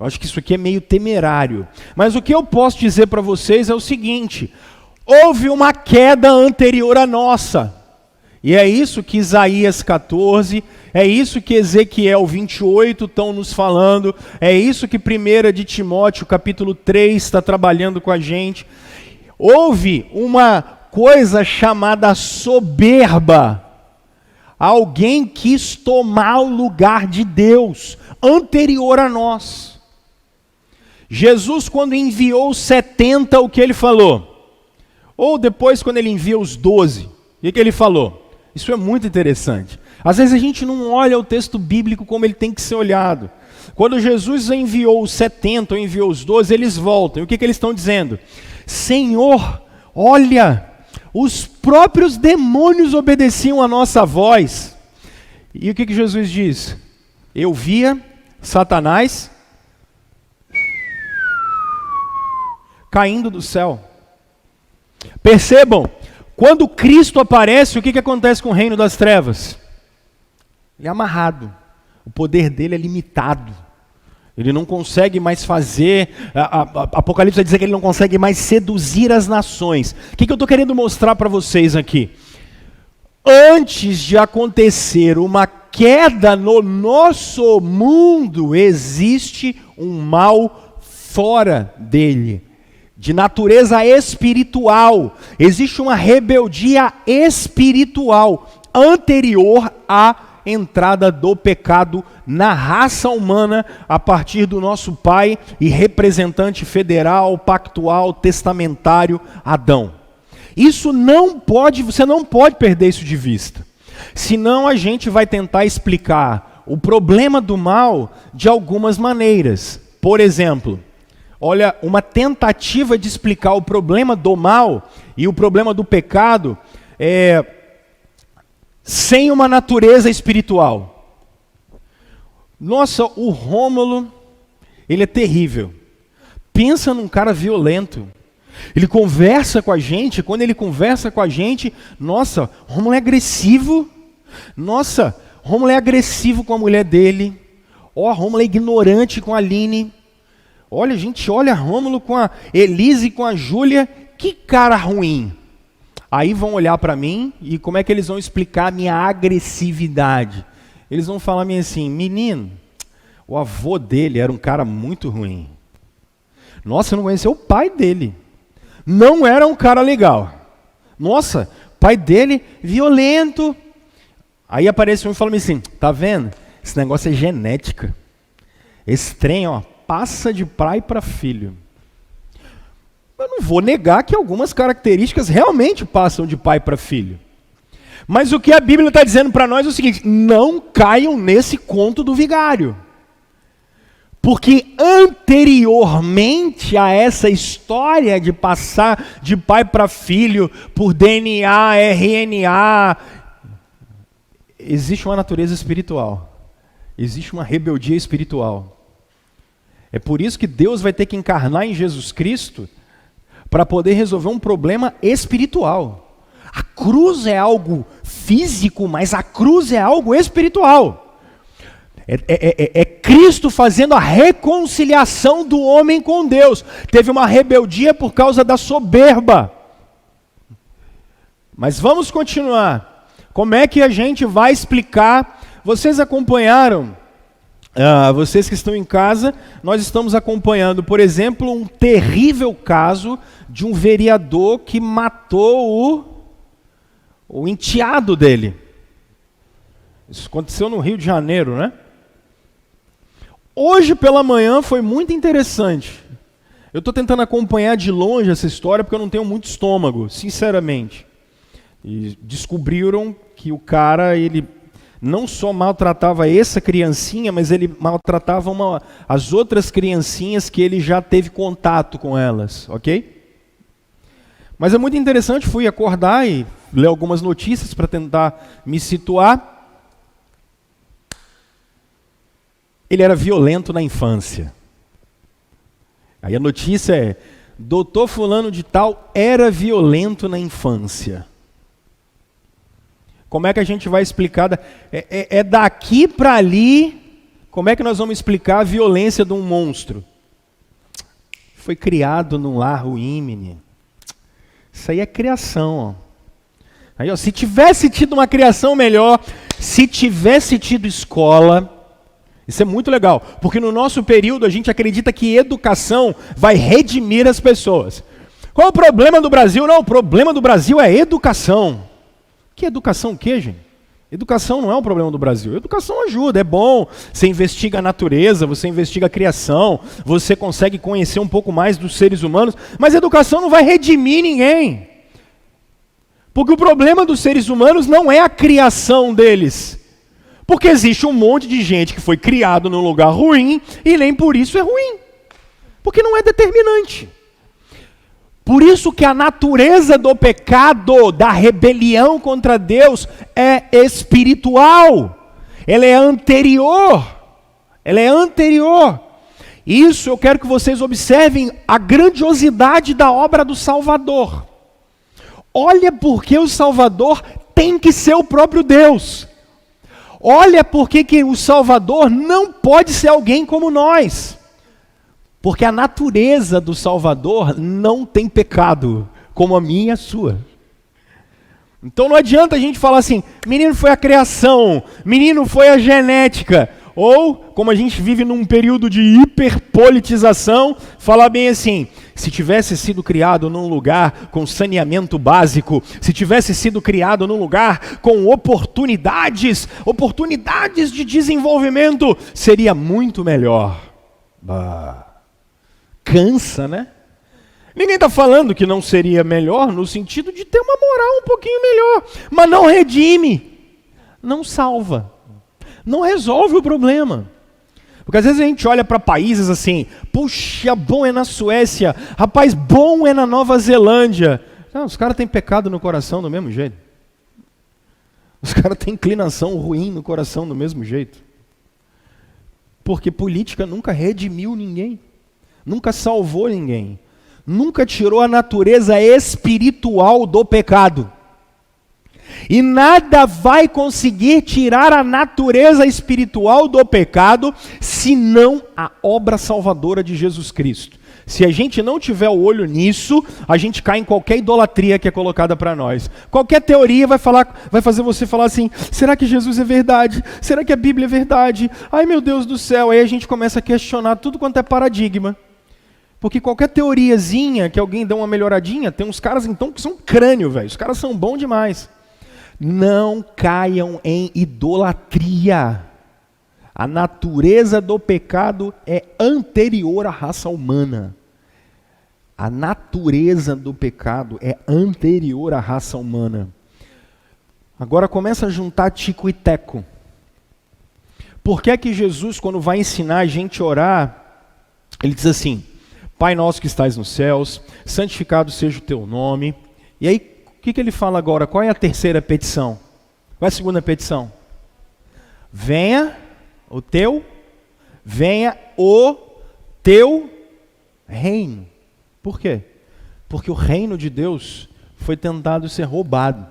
Eu acho que isso aqui é meio temerário. Mas o que eu posso dizer para vocês é o seguinte: houve uma queda anterior à nossa. E é isso que Isaías 14, é isso que Ezequiel 28 estão nos falando, é isso que 1 de Timóteo capítulo 3 está trabalhando com a gente. Houve uma coisa chamada soberba. Alguém quis tomar o lugar de Deus, anterior a nós. Jesus, quando enviou os 70, o que ele falou? Ou depois, quando ele envia os 12, o que ele falou? Isso é muito interessante. Às vezes a gente não olha o texto bíblico como ele tem que ser olhado. Quando Jesus enviou os 70, ou enviou os 12, eles voltam. E o que eles estão dizendo? Senhor, olha, os próprios demônios obedeciam a nossa voz. E o que Jesus diz? Eu via Satanás caindo do céu. Percebam, quando Cristo aparece, o que acontece com o reino das trevas? Ele é amarrado. O poder dele é limitado. Ele não consegue mais fazer, Apocalipse vai dizer que ele não consegue mais seduzir as nações. O que eu estou querendo mostrar para vocês aqui? Antes de acontecer uma queda no nosso mundo, existe um mal fora dele, de natureza espiritual. Existe uma rebeldia espiritual anterior à entrada do pecado na raça humana a partir do nosso pai e representante federal, pactual, testamentário, Adão. Isso você não pode perder isso de vista. Senão a gente vai tentar explicar o problema do mal de algumas maneiras. Por exemplo, olha, uma tentativa de explicar o problema do mal e o problema do pecado sem uma natureza espiritual. Nossa, o Rômulo, ele é terrível. Pensa num cara violento. Ele conversa com a gente, quando ele conversa com a gente, nossa, Rômulo é agressivo. Nossa, Rômulo é agressivo com a mulher dele. Rômulo é ignorante com a Aline. Olha, a gente olha Rômulo com a Elise e com a Júlia, que cara ruim. Aí vão olhar para mim e como é que eles vão explicar a minha agressividade? Eles vão falar assim, menino, o avô dele era um cara muito ruim. Nossa, eu não conhecia o pai dele. Não era um cara legal. Nossa, pai dele violento. Aí aparece um e fala assim, tá vendo? Esse negócio é genética. Esse trem, passa de pai para filho. Eu não vou negar que algumas características realmente passam de pai para filho. Mas o que a Bíblia está dizendo para nós é o seguinte, não caiam nesse conto do vigário. Porque anteriormente a essa história de passar de pai para filho, por DNA, RNA, existe uma natureza espiritual. Existe uma rebeldia espiritual. É por isso que Deus vai ter que encarnar em Jesus Cristo para poder resolver um problema espiritual. A cruz é algo físico, mas a cruz é algo espiritual. É Cristo fazendo a reconciliação do homem com Deus. Teve uma rebeldia por causa da soberba. Mas vamos continuar. Como é que a gente vai explicar? Vocês acompanharam, vocês que estão em casa, nós estamos acompanhando, por exemplo, um terrível caso de um vereador que matou o enteado dele. Isso aconteceu no Rio de Janeiro, né? Hoje pela manhã foi muito interessante. Eu estou tentando acompanhar de longe essa história porque eu não tenho muito estômago, sinceramente. E descobriram que o cara, ele não só maltratava essa criancinha, mas ele maltratava as outras criancinhas que ele já teve contato com elas, ok? Mas é muito interessante, fui acordar e ler algumas notícias para tentar me situar. Ele era violento na infância. Aí a notícia é, doutor fulano de tal era violento na infância. Como é que a gente vai explicar? É daqui para ali, como é que nós vamos explicar a violência de um monstro? Foi criado num lar ruim, menino. Isso aí é criação. Ó. Aí, ó, se tivesse tido uma criação melhor, se tivesse tido escola, isso é muito legal, porque no nosso período a gente acredita que educação vai redimir as pessoas. Qual é o problema do Brasil? Não, o problema do Brasil é educação. Que educação o quê, gente? Educação não é um problema do Brasil. Educação ajuda, é bom. Você investiga a natureza, você investiga a criação, você consegue conhecer um pouco mais dos seres humanos, mas educação não vai redimir ninguém. Porque o problema dos seres humanos não é a criação deles. Porque existe um monte de gente que foi criado num lugar ruim e nem por isso é ruim. Porque não é determinante. Por isso que a natureza do pecado, da rebelião contra Deus, é espiritual. Ela é anterior. Ela é anterior. Isso eu quero que vocês observem a grandiosidade da obra do Salvador. Olha porque o Salvador tem que ser o próprio Deus. Olha porque que o Salvador não pode ser alguém como nós. Porque a natureza do Salvador não tem pecado, como a minha e a sua. Então não adianta a gente falar assim, menino foi a criação, menino foi a genética. Ou, como a gente vive num período de hiperpolitização, falar bem assim, se tivesse sido criado num lugar com saneamento básico, se tivesse sido criado num lugar com oportunidades de desenvolvimento, seria muito melhor. Cansa, né? Ninguém está falando que não seria melhor no sentido de ter uma moral um pouquinho melhor, mas não redime, não salva, não resolve o problema. Porque às vezes a gente olha para países assim, puxa, bom é na Suécia, rapaz, bom é na Nova Zelândia. Não, os caras têm pecado no coração do mesmo jeito. Os caras têm inclinação ruim no coração do mesmo jeito. Porque política nunca redimiu ninguém. Nunca salvou ninguém. Nunca tirou a natureza espiritual do pecado. E nada vai conseguir tirar a natureza espiritual do pecado, senão a obra salvadora de Jesus Cristo. Se a gente não tiver o olho nisso, a gente cai em qualquer idolatria que é colocada para nós. Qualquer teoria vai fazer você falar assim, será que Jesus é verdade? Será que a Bíblia é verdade? Ai meu Deus do céu, aí a gente começa a questionar tudo quanto é paradigma. Porque qualquer teoriazinha que alguém dá uma melhoradinha, tem uns caras então que são crânio, velho. Os caras são bons demais. Não caiam em idolatria. A natureza do pecado é anterior à raça humana. A natureza do pecado é anterior à raça humana. Agora começa a juntar tico e teco. Por que é que Jesus, quando vai ensinar a gente a orar, ele diz assim, Pai nosso que estais nos céus, santificado seja o teu nome. E aí, o que ele fala agora? Qual é a terceira petição? Qual é a segunda petição? Venha o teu reino. Por quê? Porque o reino de Deus foi tentado ser roubado.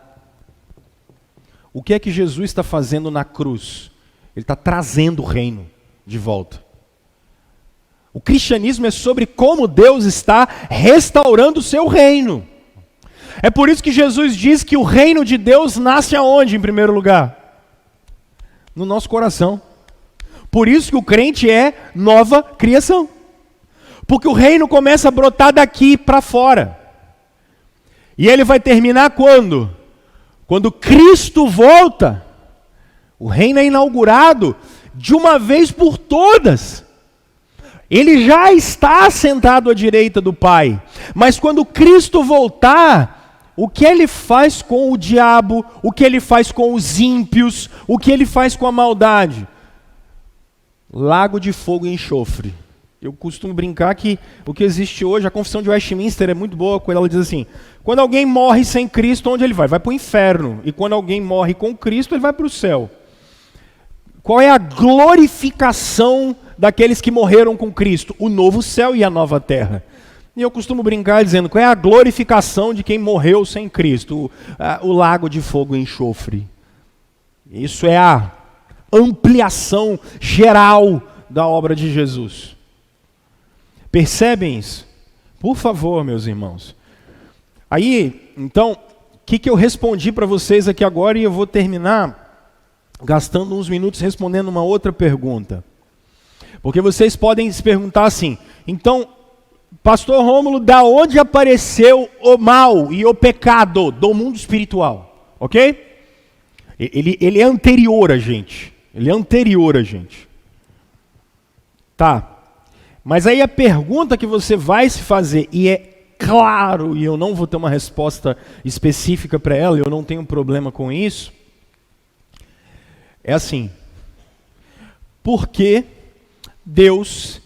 O que é que Jesus está fazendo na cruz? Ele está trazendo o reino de volta. O cristianismo é sobre como Deus está restaurando o seu reino. É por isso que Jesus diz que o reino de Deus nasce aonde, em primeiro lugar? No nosso coração. Por isso que o crente é nova criação. Porque o reino começa a brotar daqui para fora. E ele vai terminar quando? Quando Cristo volta. O reino é inaugurado de uma vez por todas. Ele já está sentado à direita do Pai. Mas quando Cristo voltar, o que ele faz com o diabo, o que ele faz com os ímpios, o que ele faz com a maldade? Lago de fogo e enxofre. Eu costumo brincar que o que existe hoje, a Confissão de Westminster é muito boa, quando ela diz assim, quando alguém morre sem Cristo, onde ele vai? Vai para o inferno. E quando alguém morre com Cristo, ele vai para o céu. Qual é a glorificação daqueles que morreram com Cristo? O novo céu e a nova terra. E eu costumo brincar dizendo, qual é a glorificação de quem morreu sem Cristo? O lago de fogo e enxofre. Isso é a ampliação geral da obra de Jesus. Percebem isso? Por favor, meus irmãos. Aí, então, o que eu respondi para vocês aqui agora e eu vou terminar gastando uns minutos respondendo uma outra pergunta. Porque vocês podem se perguntar assim, então, Pastor Rômulo, da onde apareceu o mal e o pecado do mundo espiritual? Ok? Ele é anterior a gente. Ele é anterior a gente. Tá. Mas aí a pergunta que você vai se fazer, e é claro, e eu não vou ter uma resposta específica para ela, eu não tenho problema com isso, é assim, por que Deus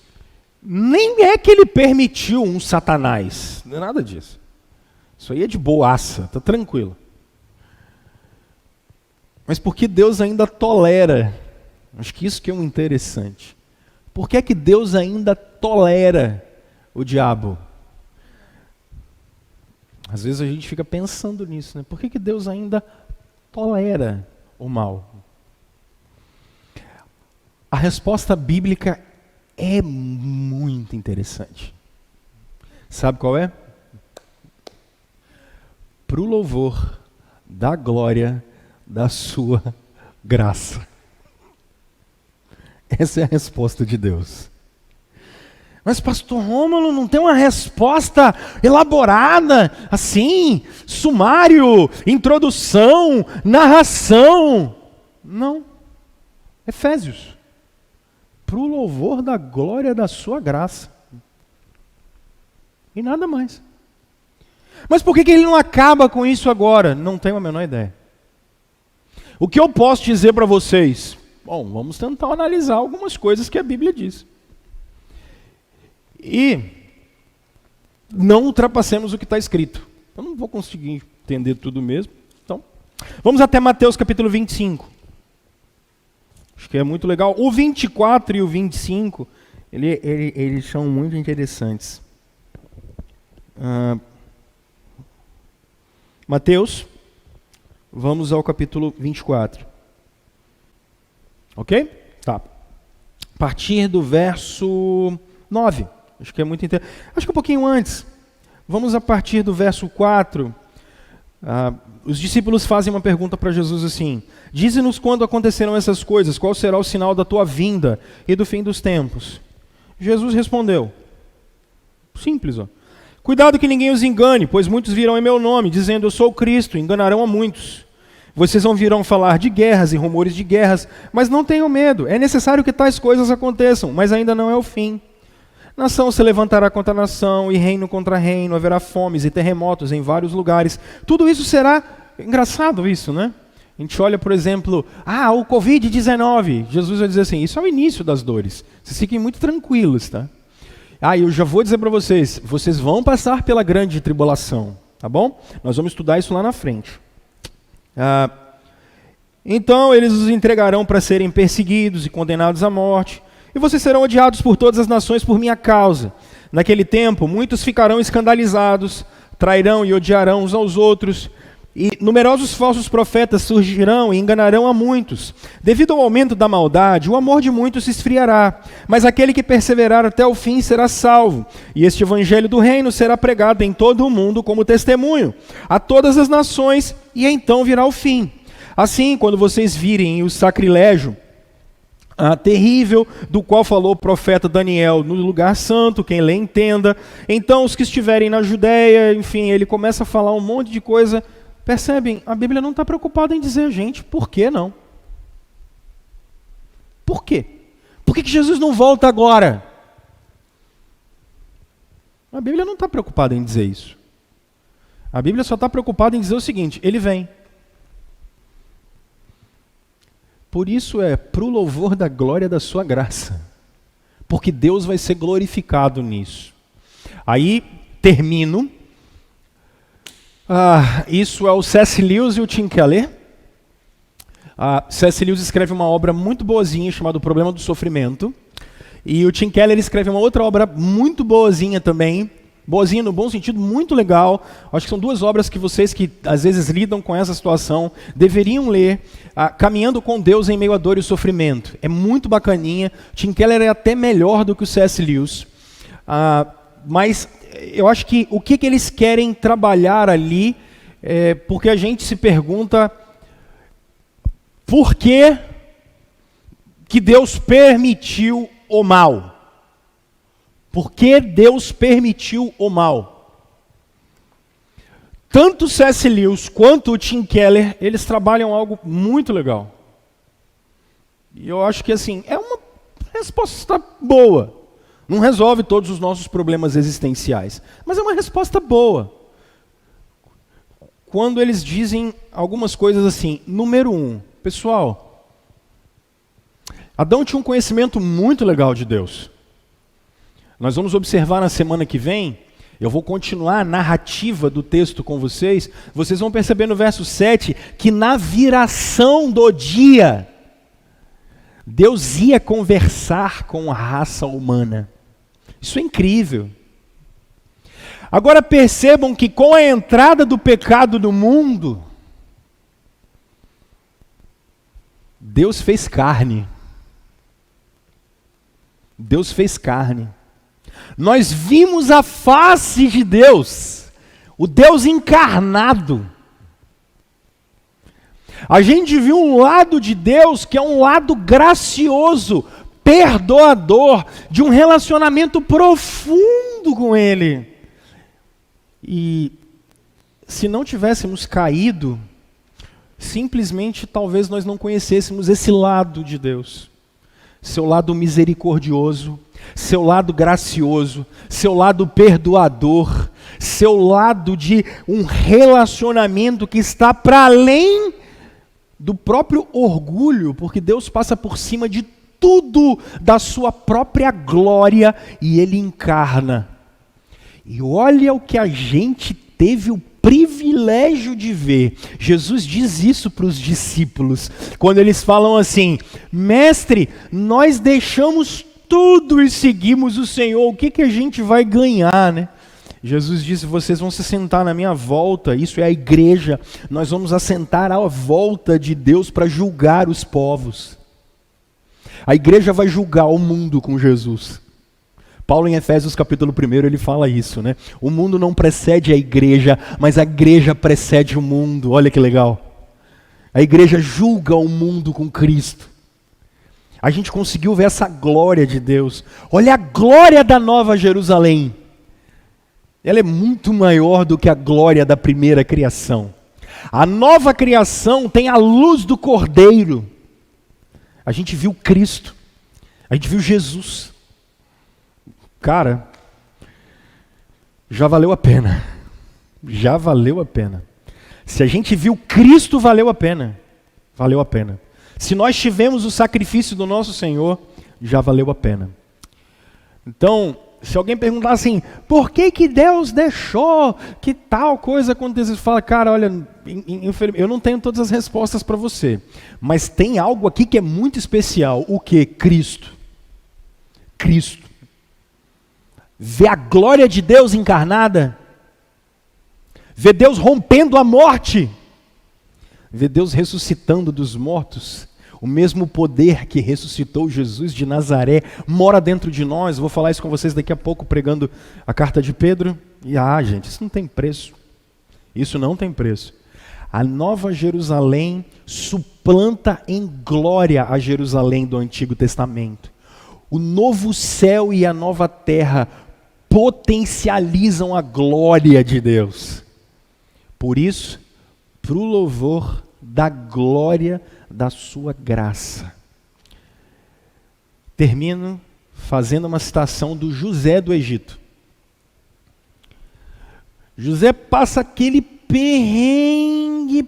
nem é que ele permitiu um Satanás, não é nada disso, isso aí é de boaça, tá tranquilo, mas por que Deus ainda tolera, acho que isso que é um interessante, por que é que Deus ainda tolera o diabo? Às vezes a gente fica pensando nisso, né? Por que Deus ainda tolera o mal? A resposta bíblica é muito interessante. Sabe qual é? Para o louvor da glória da sua graça. Essa é a resposta de Deus. Mas pastor Rômulo não tem uma resposta elaborada, assim, sumário, introdução, narração. Não. Efésios. Para o louvor da glória da sua graça. E nada mais. Mas por que ele não acaba com isso agora? Não tenho a menor ideia. O que eu posso dizer para vocês? Bom, vamos tentar analisar algumas coisas que a Bíblia diz. E não ultrapassemos o que está escrito. Eu não vou conseguir entender tudo mesmo. Então, vamos até Mateus capítulo 25. Acho que é muito legal. O 24 e o 25, eles são muito interessantes. Mateus, vamos ao capítulo 24. Ok? Tá. A partir do verso 9. Acho que é muito interessante. Acho que um pouquinho antes. Vamos a partir do verso 4. Os discípulos fazem uma pergunta para Jesus assim: dize-nos quando acontecerão essas coisas, qual será o sinal da tua vinda e do fim dos tempos? Jesus respondeu. Simples, ó. Cuidado que ninguém os engane, pois muitos virão em meu nome, dizendo eu sou o Cristo, enganarão a muitos. Vocês ouvirão falar de guerras e rumores de guerras, mas não tenham medo, é necessário que tais coisas aconteçam, mas ainda não é o fim. Nação se levantará contra nação, e reino contra reino, haverá fomes e terremotos em vários lugares. Tudo isso será, engraçado isso, né? A gente olha, por exemplo, o Covid-19, Jesus vai dizer assim, isso é o início das dores, vocês fiquem muito tranquilos, tá? Eu já vou dizer para vocês, vocês vão passar pela grande tribulação, tá bom? Nós vamos estudar isso lá na frente. Então eles os entregarão para serem perseguidos e condenados à morte, e vocês serão odiados por todas as nações por minha causa. Naquele tempo, muitos ficarão escandalizados, trairão e odiarão uns aos outros, e numerosos falsos profetas surgirão e enganarão a muitos. Devido ao aumento da maldade, o amor de muitos se esfriará, mas aquele que perseverar até o fim será salvo. E este evangelho do reino será pregado em todo o mundo como testemunho a todas as nações, e então virá o fim. Assim, quando vocês virem o sacrilégio terrível, do qual falou o profeta Daniel no lugar santo, quem lê entenda, então os que estiverem na Judéia, enfim, ele começa a falar um monte de coisa. Percebem? A Bíblia não está preocupada em dizer, gente, por que não? Por quê? Por que Jesus não volta agora? A Bíblia não está preocupada em dizer isso. A Bíblia só está preocupada em dizer o seguinte, ele vem. Por isso pro louvor da glória da sua graça. Porque Deus vai ser glorificado nisso. Aí, termino. Isso é o C.S. Lewis e o Tim Keller. C.S. Lewis escreve uma obra muito boazinha chamada O Problema do Sofrimento. E o Tim Keller escreve uma outra obra muito boazinha também. Boazinha no bom sentido, muito legal. Acho que são duas obras que vocês que às vezes lidam com essa situação deveriam ler. Caminhando com Deus em meio à dor e o sofrimento. É muito bacaninha. Tim Keller é até melhor do que o C.S. Lewis. Mas eu acho que o que eles querem trabalhar ali porque a gente se pergunta por que Deus permitiu o mal? Por que Deus permitiu o mal? Tanto o C.S. Lewis quanto o Tim Keller, eles trabalham algo muito legal. E eu acho que assim, é uma resposta boa. Não resolve todos os nossos problemas existenciais, mas é uma resposta boa. Quando eles dizem algumas coisas assim, número 1, pessoal, Adão tinha um conhecimento muito legal de Deus. Nós vamos observar na semana que vem, eu vou continuar a narrativa do texto com vocês, vocês vão perceber no verso 7 que na viração do dia, Deus ia conversar com a raça humana. Isso é incrível. Agora percebam que com a entrada do pecado no mundo, Deus fez carne. Deus fez carne. Nós vimos a face de Deus, o Deus encarnado. A gente viu um lado de Deus que é um lado gracioso, perdoador, de um relacionamento profundo com Ele. E se não tivéssemos caído, simplesmente talvez nós não conhecêssemos esse lado de Deus. Seu lado misericordioso, seu lado gracioso, seu lado perdoador, seu lado de um relacionamento que está para além do próprio orgulho, porque Deus passa por cima de tudo da sua própria glória e Ele encarna. E olha o que a gente teve o privilégio de ver. Jesus diz isso para os discípulos, quando eles falam assim, mestre, nós deixamos tudo e seguimos o Senhor, o que a gente vai ganhar, né? Jesus disse, vocês vão se sentar na minha volta, isso é a igreja, nós vamos assentar à volta de Deus para julgar os povos. A igreja vai julgar o mundo com Jesus. Paulo em Efésios capítulo 1, ele fala isso, né? O mundo não precede a igreja, mas a igreja precede o mundo. Olha que legal. A igreja julga o mundo com Cristo. A gente conseguiu ver essa glória de Deus. Olha a glória da Nova Jerusalém. Ela é muito maior do que a glória da primeira criação. A nova criação tem a luz do Cordeiro. A gente viu Cristo. A gente viu Jesus. Cara, já valeu a pena. Já valeu a pena. Se a gente viu Cristo, valeu a pena. Valeu a pena. Se nós tivemos o sacrifício do nosso Senhor, já valeu a pena. Então, se alguém perguntar assim, por que Deus deixou que tal coisa acontecesse? Fala, cara, olha, eu não tenho todas as respostas para você, mas tem algo aqui que é muito especial. O que? Cristo. Cristo. Ver a glória de Deus encarnada, ver Deus rompendo a morte, ver Deus ressuscitando dos mortos. O mesmo poder que ressuscitou Jesus de Nazaré mora dentro de nós. Vou falar isso com vocês daqui a pouco, pregando a carta de Pedro. E gente, isso não tem preço. Isso não tem preço. A Nova Jerusalém suplanta em glória a Jerusalém do Antigo Testamento. O novo céu e a nova terra potencializam a glória de Deus. Por isso, para o louvor da glória da sua graça. Termino fazendo uma citação do José do Egito. José passa aquele perrengue,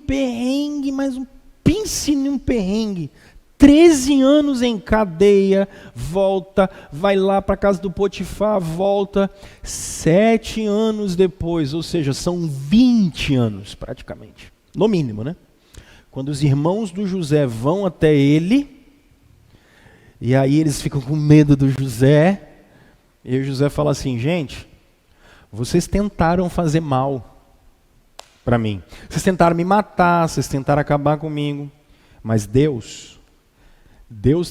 mas pense num perrengue. 13 anos em cadeia, volta, vai lá para a casa do Potifar, volta. 7 anos depois, ou seja, são 20 anos praticamente, no mínimo, né? Quando os irmãos do José vão até ele, e aí eles ficam com medo do José, e o José fala assim: gente, vocês tentaram fazer mal para mim, vocês tentaram me matar, vocês tentaram acabar comigo, mas Deus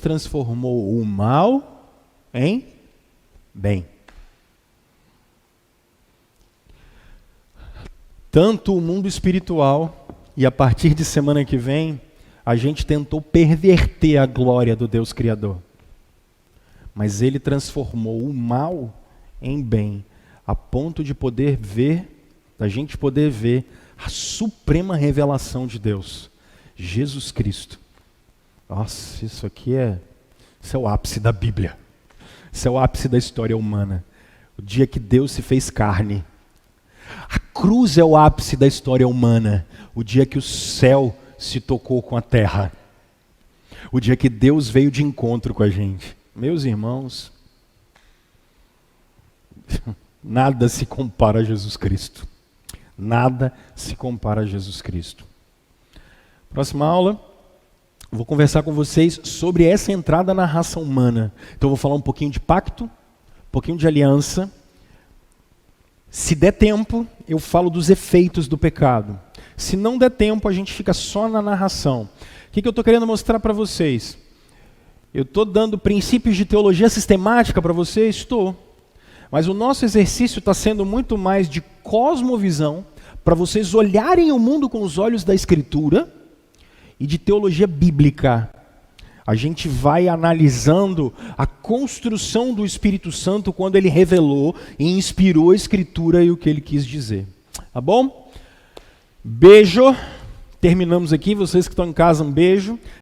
transformou o mal em bem. Tanto o mundo espiritual, e a partir de semana que vem, a gente tentou perverter a glória do Deus Criador. Mas Ele transformou o mal em bem, a ponto de poder ver, da gente poder ver a suprema revelação de Deus, Jesus Cristo. Nossa, isso é o ápice da Bíblia. Isso é o ápice da história humana. O dia que Deus se fez carne. A cruz é o ápice da história humana. O dia que o céu se tocou com a terra. O dia que Deus veio de encontro com a gente. Meus irmãos, nada se compara a Jesus Cristo. Nada se compara a Jesus Cristo. Próxima aula, vou conversar com vocês sobre essa entrada na raça humana. Então eu vou falar um pouquinho de pacto, um pouquinho de aliança. Se der tempo, eu falo dos efeitos do pecado. Se não der tempo, a gente fica só na narração. O que eu estou querendo mostrar para vocês? Eu estou dando princípios de teologia sistemática para vocês? Estou. Mas o nosso exercício está sendo muito mais de cosmovisão, para vocês olharem o mundo com os olhos da Escritura, e de teologia bíblica. A gente vai analisando a construção do Espírito Santo quando ele revelou e inspirou a Escritura e o que ele quis dizer. Tá bom? Beijo. Terminamos aqui. Vocês que estão em casa, um beijo.